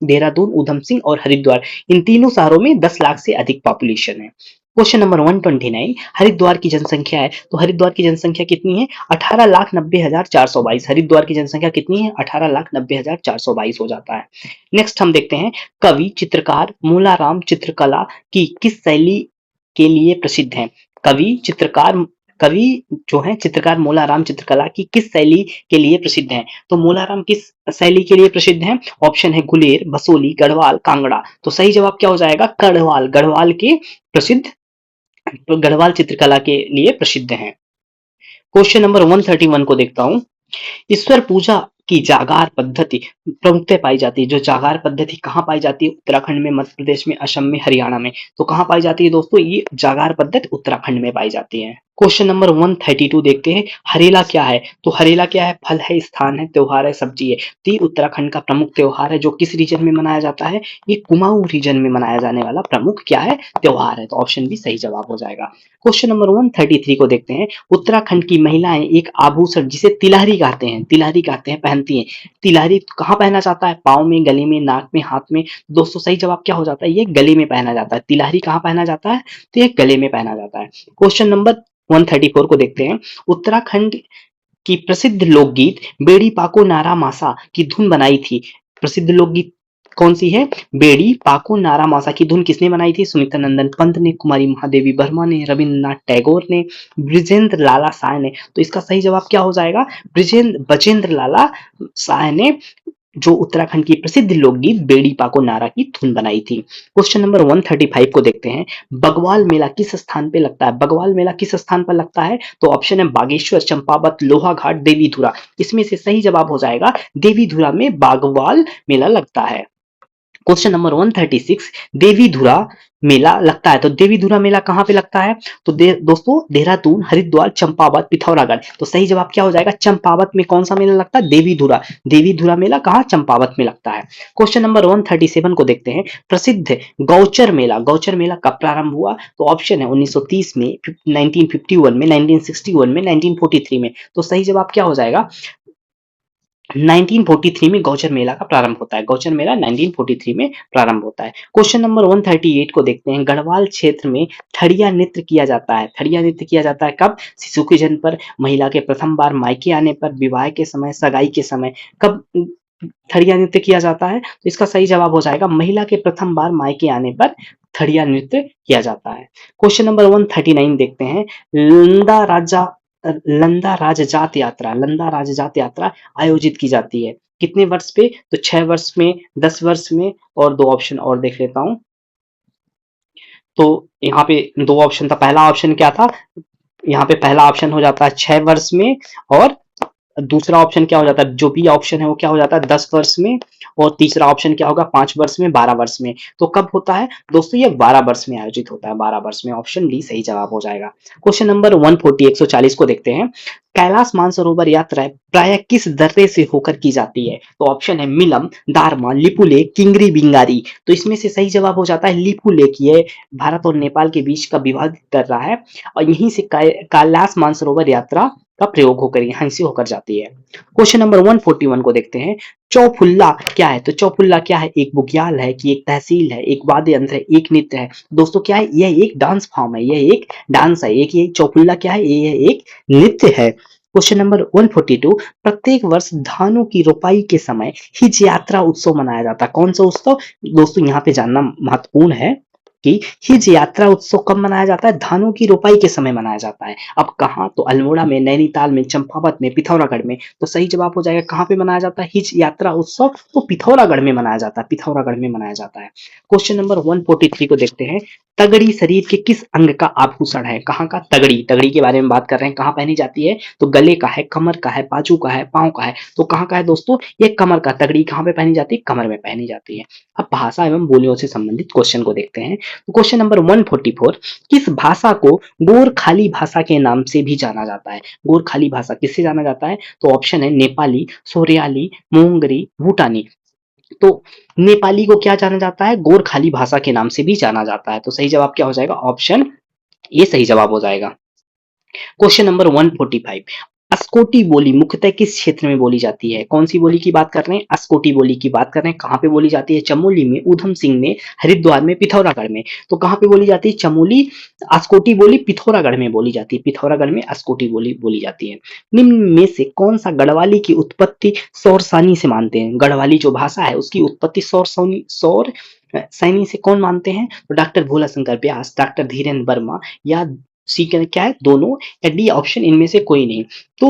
देहरादून, ऊधम सिंह और हरिद्वार, इन तीनों शहरों में 10 लाख से अधिक पॉपुलेशन है। क्वेश्चन नंबर 129, हरिद्वार की जनसंख्या है, तो हरिद्वार की जनसंख्या कितनी है? 18,90,422। हरिद्वार की जनसंख्या कितनी है? 18,90,422 हो जाता है। नेक्स्ट हम देखते हैं, कवि चित्रकार मूलाराम चित्रकला की किस शैली के लिए प्रसिद्ध है? कवि जो है चित्रकार मूलाराम चित्रकला की किस शैली के लिए प्रसिद्ध है? तो मूलाराम किस शैली के लिए प्रसिद्ध है? ऑप्शन है गुलेर, बसोली, गढ़वाल, कांगड़ा। तो सही जवाब क्या हो जाएगा? गढ़वाल के प्रसिद्ध, गढ़वाल चित्रकला के लिए प्रसिद्ध है। क्वेश्चन नंबर 131 को देखता हूं, ईश्वर पूजा की जागार पद्धति प्रमुखतः पाई जाती है। जो जागार पद्धति कहाँ पाई जाती है? उत्तराखंड में, मध्य प्रदेश में, असम में, हरियाणा में। तो कहाँ पाई जाती है दोस्तों? ये जागार पद्धति उत्तराखंड में पाई जाती है। क्वेश्चन नंबर 132 देखते हैं, हरेला क्या है? तो हरेला क्या है? फल है, स्थान है, त्योहार है, सब्जी है। तो ये उत्तराखंड का प्रमुख त्योहार है, जो किस रीजन में मनाया जाता है? ये कुमाऊं रीजन में मनाया जाने वाला प्रमुख क्या है? त्योहार है। तो ऑप्शन भी सही जवाब हो जाएगा। क्वेश्चन नंबर 133 को देखते हैं, उत्तराखंड की महिलाएं एक आभूषण जिसे तिलहरी कहते हैं पहनती हैं। तिलहरी कहाँ पहना जाता है? पाँव में, गले में, नाक में, हाथ में। दोस्तों सही जवाब क्या हो जाता है? ये गले में पहना जाता है। तिलहरी कहाँ पहना जाता है? तो ये गले में पहना जाता है। क्वेश्चन नंबर 134 को देखते हैं, उत्तराखंड की प्रसिद्ध लोकगीत बेड़ी पाको नारा मासा की धुन बनाई थी। प्रसिद्ध लोकगीत कौन सी है? बेड़ी पाको नारा मासा की धुन किसने बनाई थी? सुमित्रा नंदन पंत ने, कुमारी महादेवी वर्मा ने, रविन्द्रनाथ टैगोर ने, ब्रिजेंद्र लाला साय ने। तो इसका सही जवाब क्या हो जाएगा? बजेंद्र लाला साय ने जो उत्तराखंड की प्रसिद्ध लोकगीत बेड़ी पाको नारा की धुन बनाई थी। क्वेश्चन नंबर 135 को देखते हैं, बगवाल मेला किस स्थान पे लगता है? बगवाल मेला किस स्थान पर लगता है? तो ऑप्शन है बागेश्वर, चंपावत, लोहाघाट, देवीधुरा। इसमें से सही जवाब हो जाएगा देवीधुरा में बागवाल मेला लगता है। क्वेश्चन नंबर 136, देवीधुरा मेला लगता है, तो देवीधुरा मेला कहाँ पे लगता है? तो दोस्तों देहरादून, हरिद्वार, चंपावत, पिथौरागढ़। तो सही जवाब क्या हो जाएगा? चंपावत में कौन सा मेला लगता है? देवीधुरा मेला कहाँ? चंपावत में लगता है। क्वेश्चन नंबर 137 को देखते हैं, प्रसिद्ध गौचर मेला कब प्रारंभ हुआ? तो ऑप्शन है 1930 में, 1951 में, 1961 में, 1943 में। तो सही जवाब क्या हो जाएगा? 1943 में गौचर मेला का प्रारंभ होता है। गौचर मेला 1943 में प्रारंभ होता है। क्वेश्चन नंबर 138 को देखते हैं, गढ़वाल क्षेत्र में ठड़िया नृत्य किया जाता है। ठड़िया नृत्य किया जाता है कब? शिशु के जन्म पर, महिला के प्रथम बार मायके आने पर, विवाह के समय, सगाई के समय। कब ठड़िया नृत्य किया जाता है? तो इसका सही जवाब हो जाएगा महिला के प्रथम बार मायके आने पर ठड़िया नृत्य किया जाता है। क्वेश्चन नंबर 139 देखते हैं, लंदा राजजात यात्रा आयोजित की जाती है कितने वर्ष पे? तो 6 वर्ष में, 10 वर्ष में, और 2 ऑप्शन और देख लेता हूं। तो यहाँ पे दो ऑप्शन था, पहला ऑप्शन क्या था, यहाँ पे पहला ऑप्शन हो जाता है 6 वर्ष में, और दूसरा ऑप्शन क्या हो जाता है, जो बी ऑप्शन है वो क्या हो जाता है 10 वर्ष में, और तीसरा ऑप्शन क्या होगा 5 वर्ष में, 12 वर्ष में। तो कब होता है दोस्तों, ये 12 वर्ष में आयोजित होता है, 12 वर्ष में। ऑप्शन डी सही जवाब हो जाएगा। क्वेश्चन नंबर 140 140 को देखते हैं। कैलाश मानसरोवर यात्रा प्राय किस दर्रे से होकर की जाती है? तो ऑप्शन है मिलम, दारमा, लिपुलेख, किंगरी, बिंगारी। तो इसमें से सही जवाब हो जाता है लिपुलेख। ये भारत और नेपाल के बीच का विभाजित कर रहा है, और यहीं से कैलाश मानसरोवर यात्रा का प्रयोग होकर यहाँ से होकर जाती है। क्वेश्चन नंबर 141 को देखते हैं। चौफुल्ला क्या है? तो चौफुल्ला क्या है? एक बुग्याल है कि एक तहसील है, एक वाद्य यंत्र है, एक नृत्य है? दोस्तों क्या है? यह एक डांस फॉर्म है, यह एक डांस है। एक ये चौफुल्ला क्या है? यह एक नृत्य है। Question number 142। प्रत्येक वर्ष धानों की रोपाई के समय हिज यात्रा उत्सव मनाया जाता है। कौन सा उत्सव? दोस्तों यहाँ पे जानना महत्वपूर्ण है कि हिज यात्रा उत्सव कब मनाया जाता है? धानों की रोपाई के समय मनाया जाता है। अब कहाँ? तो अल्मोड़ा में, नैनीताल में, चंपावत में, पिथौरागढ़ में। तो सही जवाब हो जाएगा कहाँ पे मनाया जाता है हिज यात्रा उत्सव? तो पिथौरागढ़ में मनाया जाता है, पिथौरागढ़ में मनाया जाता है। क्वेश्चन नंबर 143 को देखते हैं। तगड़ी शरीर के किस अंग का आभूषण है? कहाँ का? तगड़ी। तगड़ी के बारे में बात कर रहे हैं, कहाँ पहनी जाती है? तो गले का है, कमर का है, बाजू का है, पांव का है। तो कहाँ का है दोस्तों? ये कमर का। तगड़ी कहाँ पे पहनी जाती है? कमर में पहनी जाती है। अब भाषा एवं बोलियों से संबंधित क्वेश्चन को देखते हैं। Question number 144। किस भाषा को गोरखाली भाषा के नाम से भी जाना जाता है? गोरखाली भाषा किससे जाना जाता है? तो ऑप्शन है नेपाली, सोरियाली, मोंगरी, भूटानी। तो नेपाली को क्या जाना जाता है? गोरखाली भाषा के नाम से भी जाना जाता है। तो सही जवाब क्या हो जाएगा? ऑप्शन ये सही जवाब हो जाएगा। Question number 145। अस्कोटी बोली मुख्यतः किस क्षेत्र में बोली जाती है? कौन सी बोली की बात कर रहे हैं? अस्कोटी बोली की बात कर रहे हैं। कहाँ पे बोली जाती है? चमोली में, ऊधम सिंह में, हरिद्वार में, पिथौरागढ़ में। तो कहाँ पे बोली जाती है? चमोली। अस्कोटी बोली पिथौरागढ़ में बोली जाती है, पिथौरागढ़ में अस्कोटी बोली बोली जाती है। निम्न में से कौन सा गढ़वाली की उत्पत्ति सौरसानी से मानते हैं? गढ़वाली जो भाषा है उसकी उत्पत्ति सौर सैनी से कौन मानते हैं? तो डॉक्टर भोला शंकर व्यास, डॉक्टर धीरेन्द्र वर्मा, या सी क्या है दोनों, या डी ऑप्शन इनमें से कोई नहीं। तो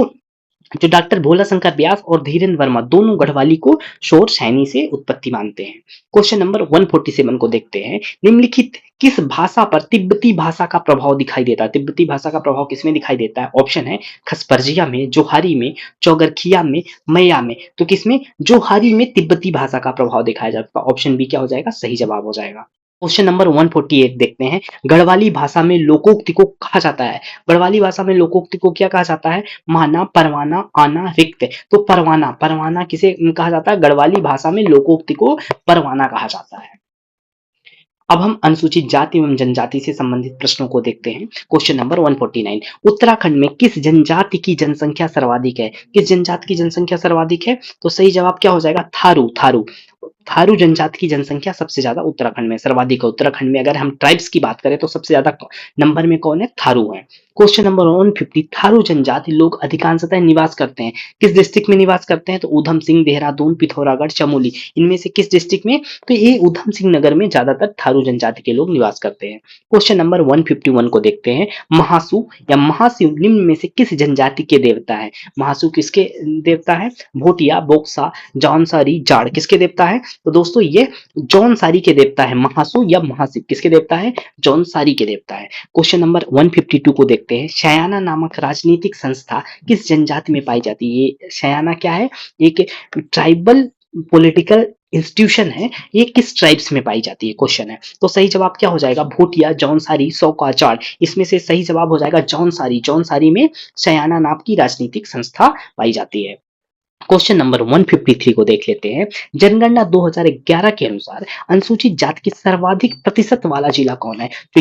जो डॉक्टर भोला शंकर व्यास और धीरेन्द्र वर्मा दोनों गढ़वाली को शोर सैनी से उत्पत्ति मानते हैं। क्वेश्चन नंबर 147 को देखते हैं। निम्नलिखित किस भाषा पर तिब्बती भाषा का प्रभाव दिखाई देता है? तिब्बती भाषा का प्रभाव किसमें दिखाई देता है? ऑप्शन है खसपर्जिया में, जोहारी में, चौगरखिया में, मैया में। तो किसमें? जोहारी में तिब्बती भाषा का प्रभाव दिखाया जाता है। ऑप्शन बी क्या हो जाएगा? सही जवाब हो जाएगा। क्वेश्चन नंबर 148 देखते हैं। गढ़वाली भाषा में लोकोक्ति को कहा जाता है? गढ़वाली भाषा में लोकोक्ति को क्या कहा जाता है? माना, परवाना, आना, रिक्त। तो परवाना, परवाना किसे कहा जाता है? गढ़वाली भाषा में लोकोक्ति को परवाना कहा जाता है। अब हम अनुसूचित जाति एवं जनजाति से संबंधित प्रश्नों को देखते हैं। Question number 149। उत्तराखंड में किस जनजाति की जनसंख्या सर्वाधिक है? किस जनजाति की जनसंख्या सर्वाधिक है? तो सही जवाब क्या हो जाएगा? थारू। थारू। थारू जनजाति की जनसंख्या सबसे ज्यादा उत्तराखंड में सर्वाधिक है। उत्तराखंड में अगर हम ट्राइब्स की बात करें तो सबसे ज्यादा नंबर में कौन है? थारू है। Question number 150। थारू जनजाति लोग अधिकांशतः निवास करते हैं किस डिस्ट्रिक्ट में निवास करते हैं? तो ऊधम सिंह, देहरादून, पिथौरागढ़, चमोली। इनमें से किस डिस्ट्रिक्ट में? तो ये ऊधम सिंह नगर में ज्यादातर थारू जनजाति के लोग निवास करते हैं। क्वेश्चन नंबर 151 को देखते हैं। महासू या महाशिव निम्न में से किस जनजाति के देवता है? महासू किसके देवता है? भोटिया, बोक्सा, जौनसारी, जाड़ किसके देवता है? तो दोस्तों ये जौनसारी के देवता है। महासू या महाशिव किसके देवता है? जौनसारी के देवता है। क्वेश्चन नंबर 152 को देखते हैं। शयाना नामक राजनीतिक संस्था किस जनजाति में पाई जाती है? ये शयाना क्या है? एक ट्राइबल पॉलिटिकल इंस्टीट्यूशन है। ये किस ट्राइब्स में पाई जाती है? क्वेश्चन है। तो सही जवाब क्या हो जाएगा? भोटिया, जौनसारी, सौका, जाट। इसमें से सही जवाब हो जाएगा जौनसारी। जौनसारी में शयाना नाम की राजनीतिक संस्था पाई जाती है। क्वेश्चन नंबर 153 को देख लेते हैं। जनगणना 2011 के अनुसार अनुसूचित जाति की सर्वाधिक प्रतिशत वाला जिला कौन है? तो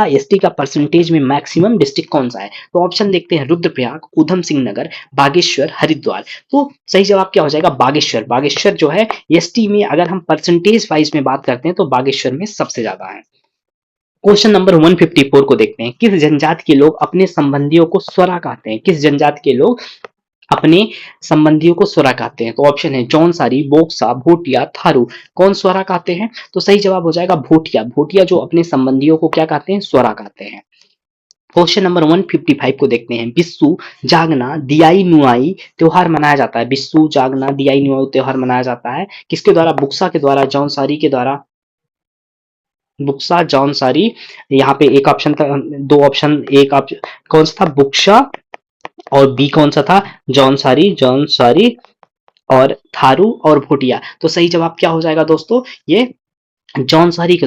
एसटी का परसेंटेज में मैक्सिमम डिस्ट्रिक्ट कौन सा है? तो ऑप्शन देखते हैं। रुद्रप्रयाग, ऊधम सिंह नगर, बागेश्वर, हरिद्वार। तो सही जवाब क्या हो जाएगा? बागेश्वर। बागेश्वर जो है एसटी में अगर हम परसेंटेज वाइज में बात करते हैं तो बागेश्वर में सबसे ज्यादा है। क्वेश्चन नंबर 154 को देखते हैं। किस जनजाति के लोग अपने संबंधियों को स्वरा कहते हैं? किस जनजाति के लोग अपने संबंधियों को स्वरा कहते हैं? तो ऑप्शन है जौनसारी, बोक्सा, भोटिया, थारू। कौन स्वरा कहते हैं? तो सही जवाब हो जाएगा भोटिया। भोटिया जो अपने संबंधियों को क्या कहते हैं? स्वरा कहते हैं। क्वेश्चन नंबर 155 को देखते हैं। बिस्सू, जागना, दियाई नुआई त्योहार मनाया जाता है। बिस्सू, जागना, दियाई नुआई त्योहार मनाया जाता है किसके द्वारा? बुक्सा के द्वारा, जौनसारी के द्वारा, बुक्सा, जौनसारी। यहाँ पे एक ऑप्शन था, दो ऑप्शन, एक ऑप्शन कौन सा था, बुक्सा, और बी कौन सा था, जौनसारी, जौनसारी और थारू और भोटिया। तो सही जवाब क्या हो जाएगा दोस्तों, ये जॉन सारी के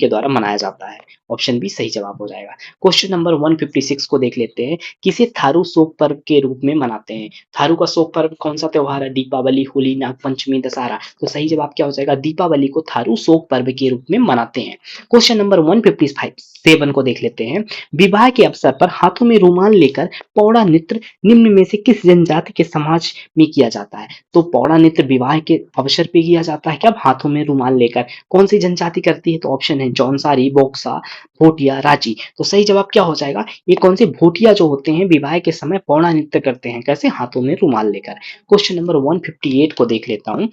द्वारा मनाया जाता है। ऑप्शन बी सही जवाब हो जाएगा। क्वेश्चन नंबर 156 को देख लेते हैं। किसे थारू शोक पर्व के रूप में मनाते हैं? थारू का शोक पर्व कौन सा त्योहार है? दीपावली, होली, नागपंचमी, दशहरा। तो सही जवाब क्या हो जाएगा, दीपावली को थारू शोक पर्व के रूप में मनाते हैं। क्वेश्चन नंबर 157 को देख लेते हैं। विवाह के अवसर पर हाथों में रुमाल लेकर पौड़ा नृत्य निम्न में से किस जनजाति के समाज में किया जाता है? तो पौड़ा नृत्य विवाह के अवसर पे किया जाता है, कब? हाथों में रुमाल लेकर। कौन सी जनजाति करती है? तो ऑप्शन है जौनसारी, बोक्सा, भोटिया, राजी। तो सही जवाब क्या हो जाएगा, ये कौन से भोटिया जो होते हैं विवाह के समय पौड़ा नृत्य करते हैं, कैसे? हाथों में रुमाल लेकर। क्वेश्चन नंबर 158 को देख लेता हूँ।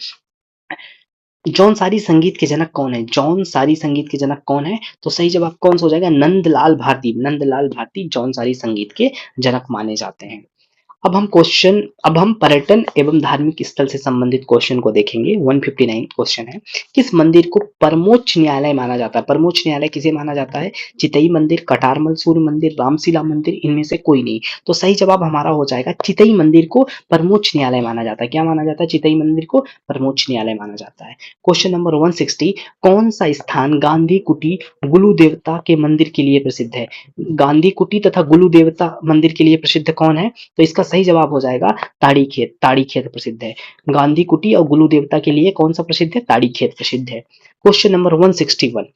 जौनसारी संगीत के जनक कौन है? जौनसारी संगीत के जनक कौन है? तो सही जवाब कौन सा हो जाएगा, नंदलाल भारती। नंदलाल भारती जौनसारी संगीत के जनक माने जाते हैं। अब हम पर्यटन एवं धार्मिक स्थल से संबंधित क्वेश्चन को देखेंगे। 159 क्वेश्चन है। किस मंदिर को परमोच्च न्यायालय माना जाता है? परमोच्च न्यायालय किसे माना जाता है? चितई मंदिर, कटारमल सूर्य मंदिर, रामशिला मंदिर, इनमें से कोई नहीं। तो सही जवाब हमारा हो जाएगा चितई मंदिर को परमोच्च न्यायालय माना जाता है। क्या माना जाता है? चितई मंदिर को परमोच्च न्यायालय माना जाता है। क्वेश्चन नंबर 160, कौन सा स्थान गांधी कुटी गुलु देवता के मंदिर के लिए प्रसिद्ध है? गांधी कुटी तथा गुलु देवता मंदिर के लिए प्रसिद्ध कौन है? तो इसका सही जवाब हो जाएगा ताड़ी खेत। ताड़ी खेत प्रसिद्ध है। गांधी कुटी और गुलु देवता के लिए कौन सा प्रसिद्ध है? ताड़ी खेत प्रसिद्ध है। क्वेश्चन नंबर 161,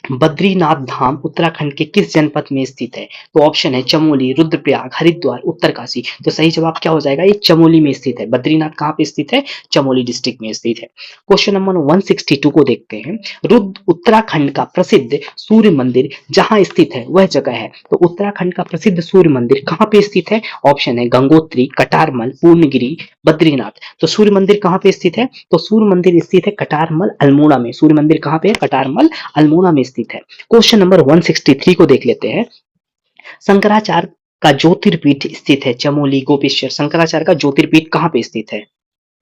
बद्रीनाथ धाम उत्तराखंड के किस जनपद में स्थित है? तो ऑप्शन है चमोली, रुद्रप्रयाग, हरिद्वार, उत्तरकाशी। तो सही जवाब क्या हो जाएगा, ये चमोली में स्थित है। बद्रीनाथ कहाँ पे स्थित है? चमोली डिस्ट्रिक्ट में स्थित है। क्वेश्चन नंबर 162 को देखते हैं। रुद्र उत्तराखंड का प्रसिद्ध सूर्य मंदिर जहां स्थित है वह जगह है। तो उत्तराखंड का प्रसिद्ध सूर्य मंदिर कहाँ पे स्थित है? ऑप्शन है गंगोत्री, कटारमल, पूर्णगिरी, बद्रीनाथ। तो सूर्य मंदिर कहाँ पे स्थित है? तो सूर्य मंदिर स्थित है कटारमल, अल्मोड़ा में। सूर्य मंदिर कहाँ पे है? कटारमल, अल्मोड़ा में स्थित है। क्वेश्चन नंबर 163 को देख लेते हैं। शंकराचार्य का ज्योतिर्पीठ स्थित है चमोली, गोपेश्वर। शंकराचार्य का ज्योतिर्पीठ कहाँ पे स्थित है?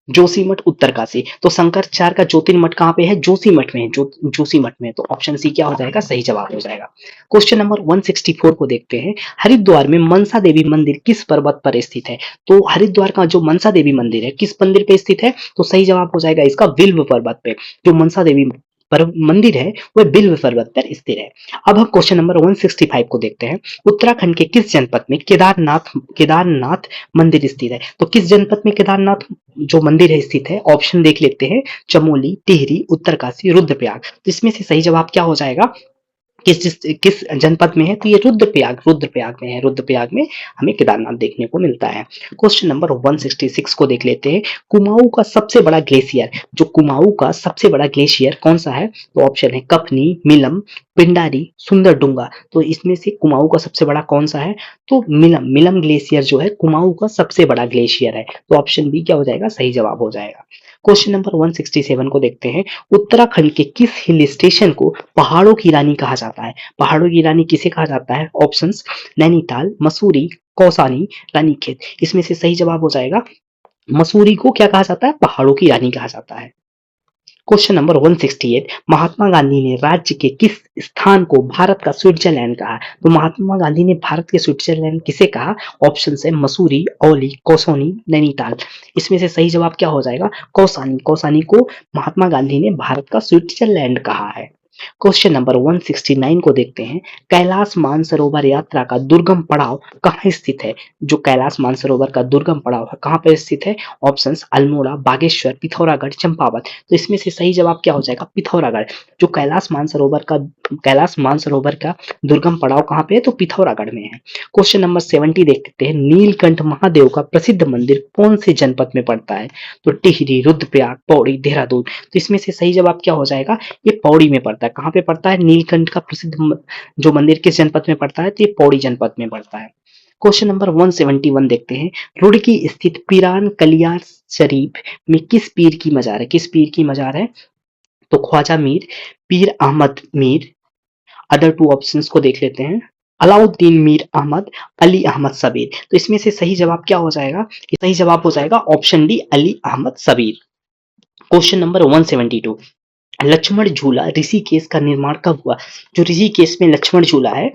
जोशीमठ, उत्तरकाशी। तो शंकराचार्य का ज्योतिर्मठ कहाँ पे है? जोशीमठ में है। जोशीमठ में। तो ऑप्शन सी क्या हो जाएगा, सही जवाब हो जाएगा। क्वेश्चन नंबर 164 को देखते हैं। हरिद्वार में मनसा देवी मंदिर किस पर्वत पर स्थित है? तो हरिद्वार का जो मनसा देवी मंदिर है किस मंदिर पे स्थित है? तो सही जवाब हो जाएगा इसका विल्व पर्वत पे। जो मनसा देवी मंदिर है वह बिल्व पर्वत पर स्थित है। अब हम क्वेश्चन नंबर 165 को देखते हैं। उत्तराखंड के किस जनपद में केदारनाथ मंदिर स्थित है? तो किस जनपद में केदारनाथ जो मंदिर है स्थित है? ऑप्शन देख लेते हैं, चमोली, टिहरी, उत्तरकाशी, रुद्रप्रयाग। तो इसमें से सही जवाब क्या हो जाएगा, किस जनपद में है? तो ये रुद्रप्रयाग में है। रुद्रप्रयाग में हमें केदारनाथ देखने को मिलता है। क्वेश्चन नंबर 166 को देख लेते हैं। कुमाऊं का सबसे बड़ा ग्लेशियर, जो कुमाऊं का सबसे बड़ा ग्लेशियर कौन सा है? तो ऑप्शन है कफनी, मिलम, पिंडारी, सुंदरडुंगा। तो इसमें से कुमाऊं का सबसे बड़ा कौन सा है? तो मिलम ग्लेशियर जो है कुमाऊं का सबसे बड़ा ग्लेशियर है। तो ऑप्शन बी क्या हो जाएगा, सही जवाब हो जाएगा। क्वेश्चन नंबर 167 को देखते हैं। उत्तराखंड के किस हिल स्टेशन को पहाड़ों की रानी कहा जाता है? पहाड़ों की रानी किसे कहा जाता है? ऑप्शंस, नैनीताल, मसूरी, कौसानी, रानीखेत। इसमें से सही जवाब हो जाएगा, मसूरी को क्या कहा जाता है? पहाड़ों की रानी कहा जाता है। क्वेश्चन नंबर 168, महात्मा गांधी ने राज्य के किस स्थान को भारत का स्विट्जरलैंड कहा? तो महात्मा गांधी ने भारत के स्विट्जरलैंड किसे कहा? ऑप्शन है मसूरी, औली, कौसानी, नैनीताल। इसमें से सही जवाब क्या हो जाएगा, कौसानी। कौसानी को महात्मा गांधी ने भारत का स्विट्जरलैंड कहा है। क्वेश्चन नंबर 169 को देखते हैं। कैलाश मानसरोवर यात्रा का दुर्गम पड़ाव कहाँ स्थित है? जो कैलाश मानसरोवर का दुर्गम पड़ाव है कहाँ पर स्थित है? ऑप्शंस, अल्मोड़ा, बागेश्वर, पिथौरागढ़, चंपावत। तो इसमें से सही जवाब क्या हो जाएगा, पिथौरागढ़। जो कैलाश मानसरोवर का दुर्गम पड़ाव कहाँ पे है? तो पिथौरागढ़ में है। क्वेश्चन नंबर 70 देखते हैं। नीलकंठ महादेव का प्रसिद्ध मंदिर कौन से जनपद में पड़ता है? तो टिहरी, रुद्रप्रयाग, पौड़ी, देहरादून। तो इसमें से सही जवाब क्या हो जाएगा, ये पौड़ी में पड़ता है। कहाँ पे पड़ता है नीलकंठ का प्रसिद्ध जो मंदिर, किस जनपद में पड़ता है? तो ये पौड़ी जनपद में पड़ता है। क्वेश्चन नंबर 171 देखते हैं। रुड़की स्थित पीरान कलियार शरीफ में किस पीर की मजार है? किस पीर की मजार है? तो Khwaja Mir, Pir Ahmad Mir. Other two options को देख लेते हैं, अलाउद्दीन मीर अहमद, अली अहमद सबीर। तो इसमें से सही जवाब क्या हो जाएगा, सही जवाब हो जाएगा option D, Ali Ahmad Sabir. Question number 172, Lakshman Jhula Rishikesh का निर्माण कब हुआ? जो ऋषिकेश में लक्ष्मण झूला है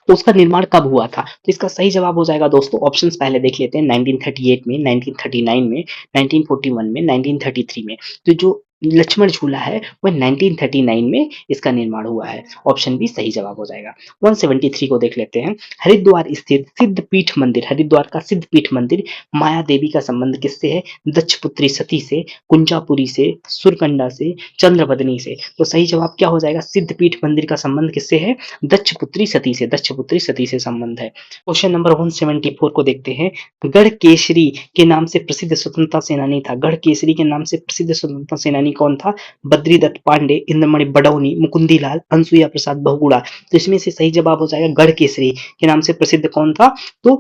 उसका निर्माण कब हुआ था? तो इसका सही जवाब हो जाएगा दोस्तों, ऑप्शंस पहले देख लेते हैं। 1938 में, 1939 में, 1941 में, 1933 में। तो जो लक्ष्मण झूला है वह 1939 में इसका निर्माण हुआ है। ऑप्शन बी सही जवाब हो जाएगा। 173 को देख लेते हैं। हरिद्वार स्थित सिद्धपीठ मंदिर, हरिद्वार का सिद्धपीठ मंदिर माया देवी का संबंध किससे है? दक्षपुत्री सती से, कुंजापुरी से, सुरकंडा से, चंद्रबदनी से। तो सही जवाब क्या हो जाएगा? सिद्धपीठ मंदिर का संबंध किससे है? दक्षपुत्री सती से, दक्षपुत्री सती से संबंध है। क्वेश्चन नंबर 174 को देखते हैं। गढ़ केसरी के नाम से प्रसिद्ध स्वतंत्रता सेनानी था, गढ़ केसरी के नाम से प्रसिद्ध स्वतंत्रता सेनानी कौन था? बद्रीदत्त पांडे, इंद्रमणि बडौनी, मुकुंदीलाल, अनसुईया प्रसाद बहुगुणा। तो इसमें से सही जवाब हो जाएगा गढ़ केसरी के नाम से प्रसिद्ध कौन था? तो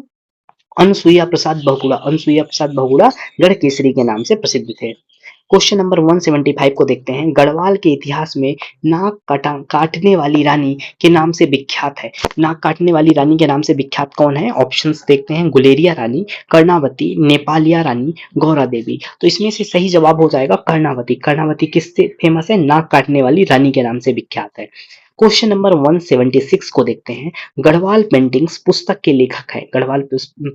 अनसुईया प्रसाद बहुगुणा, अनसुईया प्रसाद बहुगुणा गढ़ केसरी के नाम से प्रसिद्ध थे। क्वेश्चन नंबर 175 को देखते हैं। गढ़वाल के इतिहास में नाक काटने वाली रानी के नाम से विख्यात है, नाक काटने वाली रानी के नाम से विख्यात कौन है? ऑप्शंस देखते हैं। गुलेरिया रानी, कर्णावती, नेपालिया रानी, गौरा देवी। तो इसमें से सही जवाब हो जाएगा कर्णावती। कर्णावती किससे फेमस है? नाक काटने वाली रानी के नाम से विख्यात है। क्वेश्चन नंबर 176 को देखते हैं। गढ़वाल पेंटिंग्स पुस्तक के लेखक है, गढ़वाल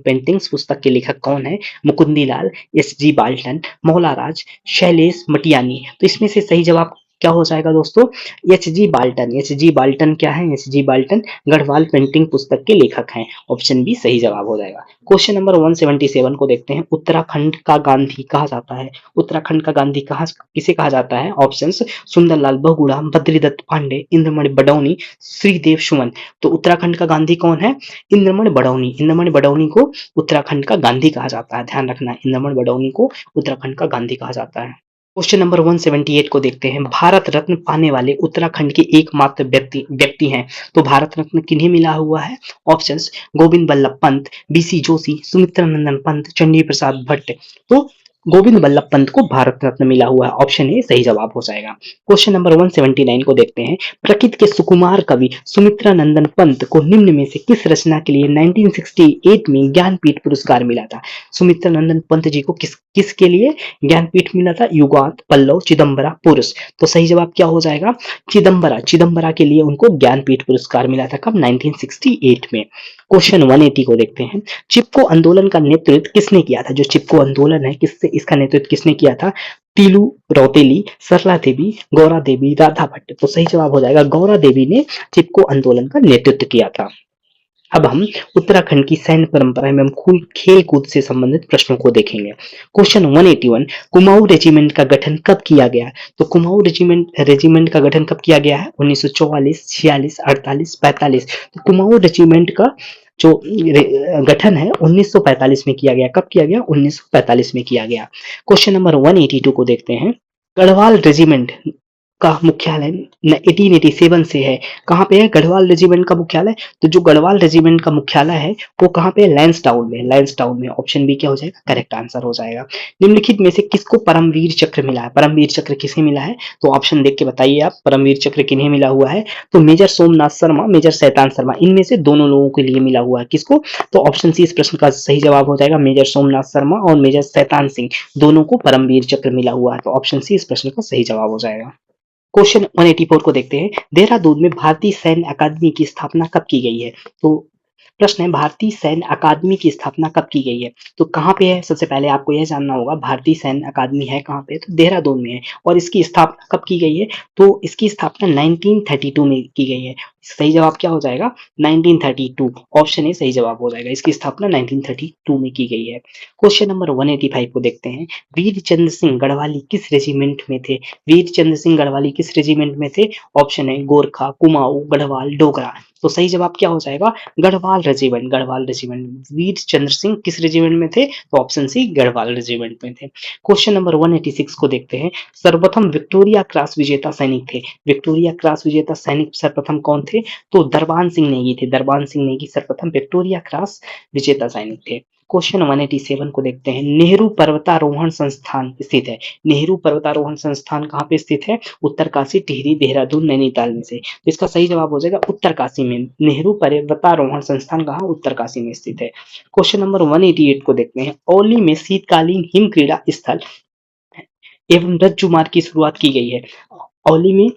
पेंटिंग्स पुस्तक के लेखक कौन है? Mukundilal, S G Walton, Maularaj, Shailesh Matiyani. तो इसमें से सही जवाब क्या हो जाएगा दोस्तों? H G Walton. H G Walton क्या है? H G Walton Garhwal painting पुस्तक के लेखक हैं। ऑप्शन बी सही जवाब हो जाएगा। क्वेश्चन नंबर 177 को देखते हैं। उत्तराखंड का गांधी कहा जाता है, उत्तराखंड का गांधी कहा किसे कहा जाता है? ऑप्शंस सुंदरलाल बहुगुणा, बद्रीदत्त पांडे, इंद्रमणि बडौनी, श्रीदेव सुमन। तो उत्तराखंड का गांधी कौन है? इंद्रमणि बडौनी। इंद्रमणि बडौनी को उत्तराखंड का गांधी कहा जाता है, ध्यान रखना, इंद्रमणि बडौनी को उत्तराखंड का गांधी कहा जाता है। क्वेश्चन नंबर 178 को देखते हैं। भारत रत्न पाने वाले उत्तराखंड के एकमात्र व्यक्ति व्यक्ति हैं, तो भारत रत्न किन्हें मिला हुआ है? ऑप्शंस गोविंद बल्लभ पंत, बीसी जोशी, सुमित्रा नंदन पंत, चंडी प्रसाद भट्ट। तो गोविंद बल्लभ पंत को भारत रत्न मिला हुआ है। ऑप्शन ए सही जवाब हो जाएगा। क्वेश्चन नंबर 179 को देखते हैं। प्रकृत के सुकुमार कवि सुमित्रा नंदन पंत को निम्न में से किस रचना के लिए 1968 में ज्ञानपीठ पुरस्कार मिला था? सुमित्रा नंदन पंत जी को किसके लिए ज्ञानपीठ मिला था? युगांत, पल्लव, चिदम्बरा, पुरुष। तो सही जवाब क्या हो जाएगा? चिदम्बरा। चिदम्बरा के लिए उनको ज्ञानपीठ पुरस्कार मिला था, कब? 1968 में। क्वेश्चन 180 को देखते हैं। चिपको आंदोलन का नेतृत्व किसने किया था? जो चिपको आंदोलन है किससे इसका नेतृत्व किसने किया था? टीलू रौतेली, सरला देवी, गौरा देवी, राधा भट्ट। तो सही जवाब हो जाएगा गौरा देवी ने चिपको आंदोलन का नेतृत्व किया था। अब हम उत्तराखंड की सैन्य परंपरा एवं खेल कूद से संबंधित प्रश्नों को देखेंगे। क्वेश्चन 181। कुमाऊं रेजिमेंट का गठन कब किया गया? तो कुमाऊं रेजिमेंट रेजिमेंट का गठन कब किया गया है? 1944, 46, 48, 45। तो कुमाऊं रेजिमेंट का जो गठन है 1945 में किया गया। कब किया गया? 1945 में किया गया। क्वेश्चन नंबर 182 को देखते हैं। गढ़वाल रेजिमेंट का मुख्यालय 1887 से है, कहाँ पे है? गढ़वाल रेजिमेंट का मुख्यालय। तो जो गढ़वाल रेजिमेंट का मुख्यालय है वो कहाँ पे? लैंसडाउन में, लैंसडाउन में। ऑप्शन बी क्या हो जाएगा? करेक्ट आंसर हो जाएगा। निम्नलिखित में से किसको परमवीर चक्र मिला है? परमवीर चक्र किसे मिला है? तो ऑप्शन देख के बताइए आप, परमवीर चक्र किन्हें मिला हुआ है? तो मेजर सोमनाथ शर्मा, मेजर शैतान शर्मा, इनमें से दोनों लोगों के लिए मिला हुआ है। किसको? तो ऑप्शन सी इस प्रश्न का सही जवाब हो जाएगा। मेजर सोमनाथ शर्मा और मेजर शैतान सिंह दोनों को परमवीर चक्र मिला हुआ है। तो ऑप्शन सी इस प्रश्न का सही जवाब हो जाएगा। क्वेश्चन 184 को देखते हैं। देहरादून में भारतीय सैन्य अकादमी की स्थापना कब की गई है? तो प्रश्न है भारतीय सैन्य अकादमी की स्थापना कब की गई है? तो कहाँ पे है? सबसे पहले आपको यह जानना होगा भारतीय सैन्य अकादमी है कहाँ पे? तो देहरादून में है। और इसकी स्थापना कब की गई है? तो इसकी स्थापना 1932 में की गई है। सही जवाब क्या हो जाएगा? 1932। ऑप्शन ए सही जवाब हो जाएगा। इसकी स्थापना 1932 में की गई है। क्वेश्चन नंबर 185 को देखते हैं। वीर चंद्र सिंह गढ़वाली किस रेजिमेंट में थे? वीर चंद्र सिंह गढ़वाली किस रेजिमेंट में थे? ऑप्शन है गोरखा, कुमाऊं, गढ़वाल, डोगरा। तो सही जवाब क्या हो जाएगा? Garhwal regiment, Garhwal regiment. वीर चंद्र सिंह किस रेजिमेंट में थे? तो ऑप्शन सी गढ़वाल रेजिमेंट में थे। क्वेश्चन नंबर 186 को देखते हैं। सर्वप्रथम विक्टोरिया क्रॉस विजेता सैनिक थे, विक्टोरिया क्रॉस विजेता सैनिक सर्वप्रथम कौन थे? तो दरबान सिंह नेगी थे, दरबान सिंह नेगी सर्वप्रथम विक्टोरिया क्रॉस विजेता सैनिक थे। क्वेश्चन 187 को देखते हैं। नेहरू पर्वतारोहण संस्थान स्थित है, नेहरू पर्वतारोहण संस्थान कहाँ पे स्थित है? उत्तरकाशी, टिहरी, देहरादून, नैनीताल में से। तो इसका सही जवाब हो जाएगा उत्तरकाशी में। नेहरू पर्वतारोहण संस्थान कहाँ? उत्तरकाशी में स्थित है। क्वेश्चन नंबर 188 को देखते हैं। औली में शीतकालीन हिम क्रीड़ा स्थल एवं रज्जु मार्ग की शुरुआत की गई है। औली में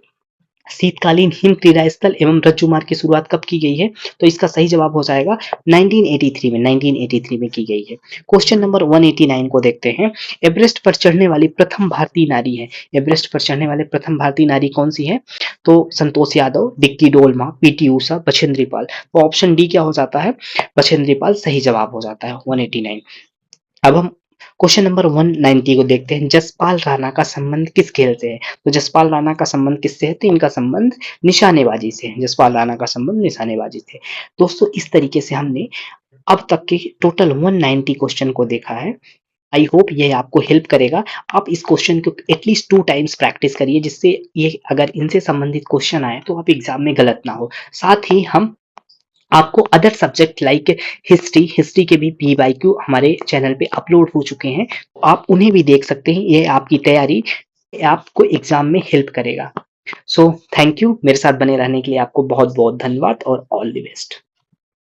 शीतकालीन हिम क्रीड़ा स्थल एवं रज्जु मार्ग की शुरुआत कब की गई है? तो इसका सही जवाब हो जाएगा 1983 में की गई है। क्वेश्चन नंबर 189 को देखते हैं। एवरेस्ट पर चढ़ने वाली प्रथम भारतीय नारी है। एवरेस्ट पर चढ़ने वाले प्रथम भारतीय नारी कौन सी है? तो संतोष यादव, डिक्की डोलमा, पीटी ऊषा, बछेंद्री पाल। तो ऑप्शन डी क्या हो जाता है? बछेंद्री पाल सही जवाब हो जाता है 189। अब हम क्वेश्चन नंबर 190 को देखते हैं। जसपाल राणा का संबंध किस खेल से है? तो जसपाल राणा का संबंध किससे है? तो इनका संबंध निशानेबाजी से है। जसपाल राणा का संबंध निशानेबाजी से। दोस्तों इस तरीके से हमने अब तक के टोटल 190 क्वेश्चन को देखा है। आई होप ये आपको हेल्प करेगा। आप इस क्वेश्चन को एटलीस्ट 2 टाइम्स प्रैक्टिस करिए, जिससे ये अगर इनसे संबंधित क्वेश्चन आए तो आप एग्जाम में गलत ना हो। साथ ही हम आपको अदर सब्जेक्ट लाइक हिस्ट्री के भी पीवाईक्यू हमारे चैनल पे अपलोड हो चुके हैं, तो आप उन्हें भी देख सकते हैं। ये आपकी तैयारी आपको एग्जाम में हेल्प करेगा। So thank you. मेरे साथ बने रहने के लिए आपको बहुत बहुत धन्यवाद और ऑल द बेस्ट।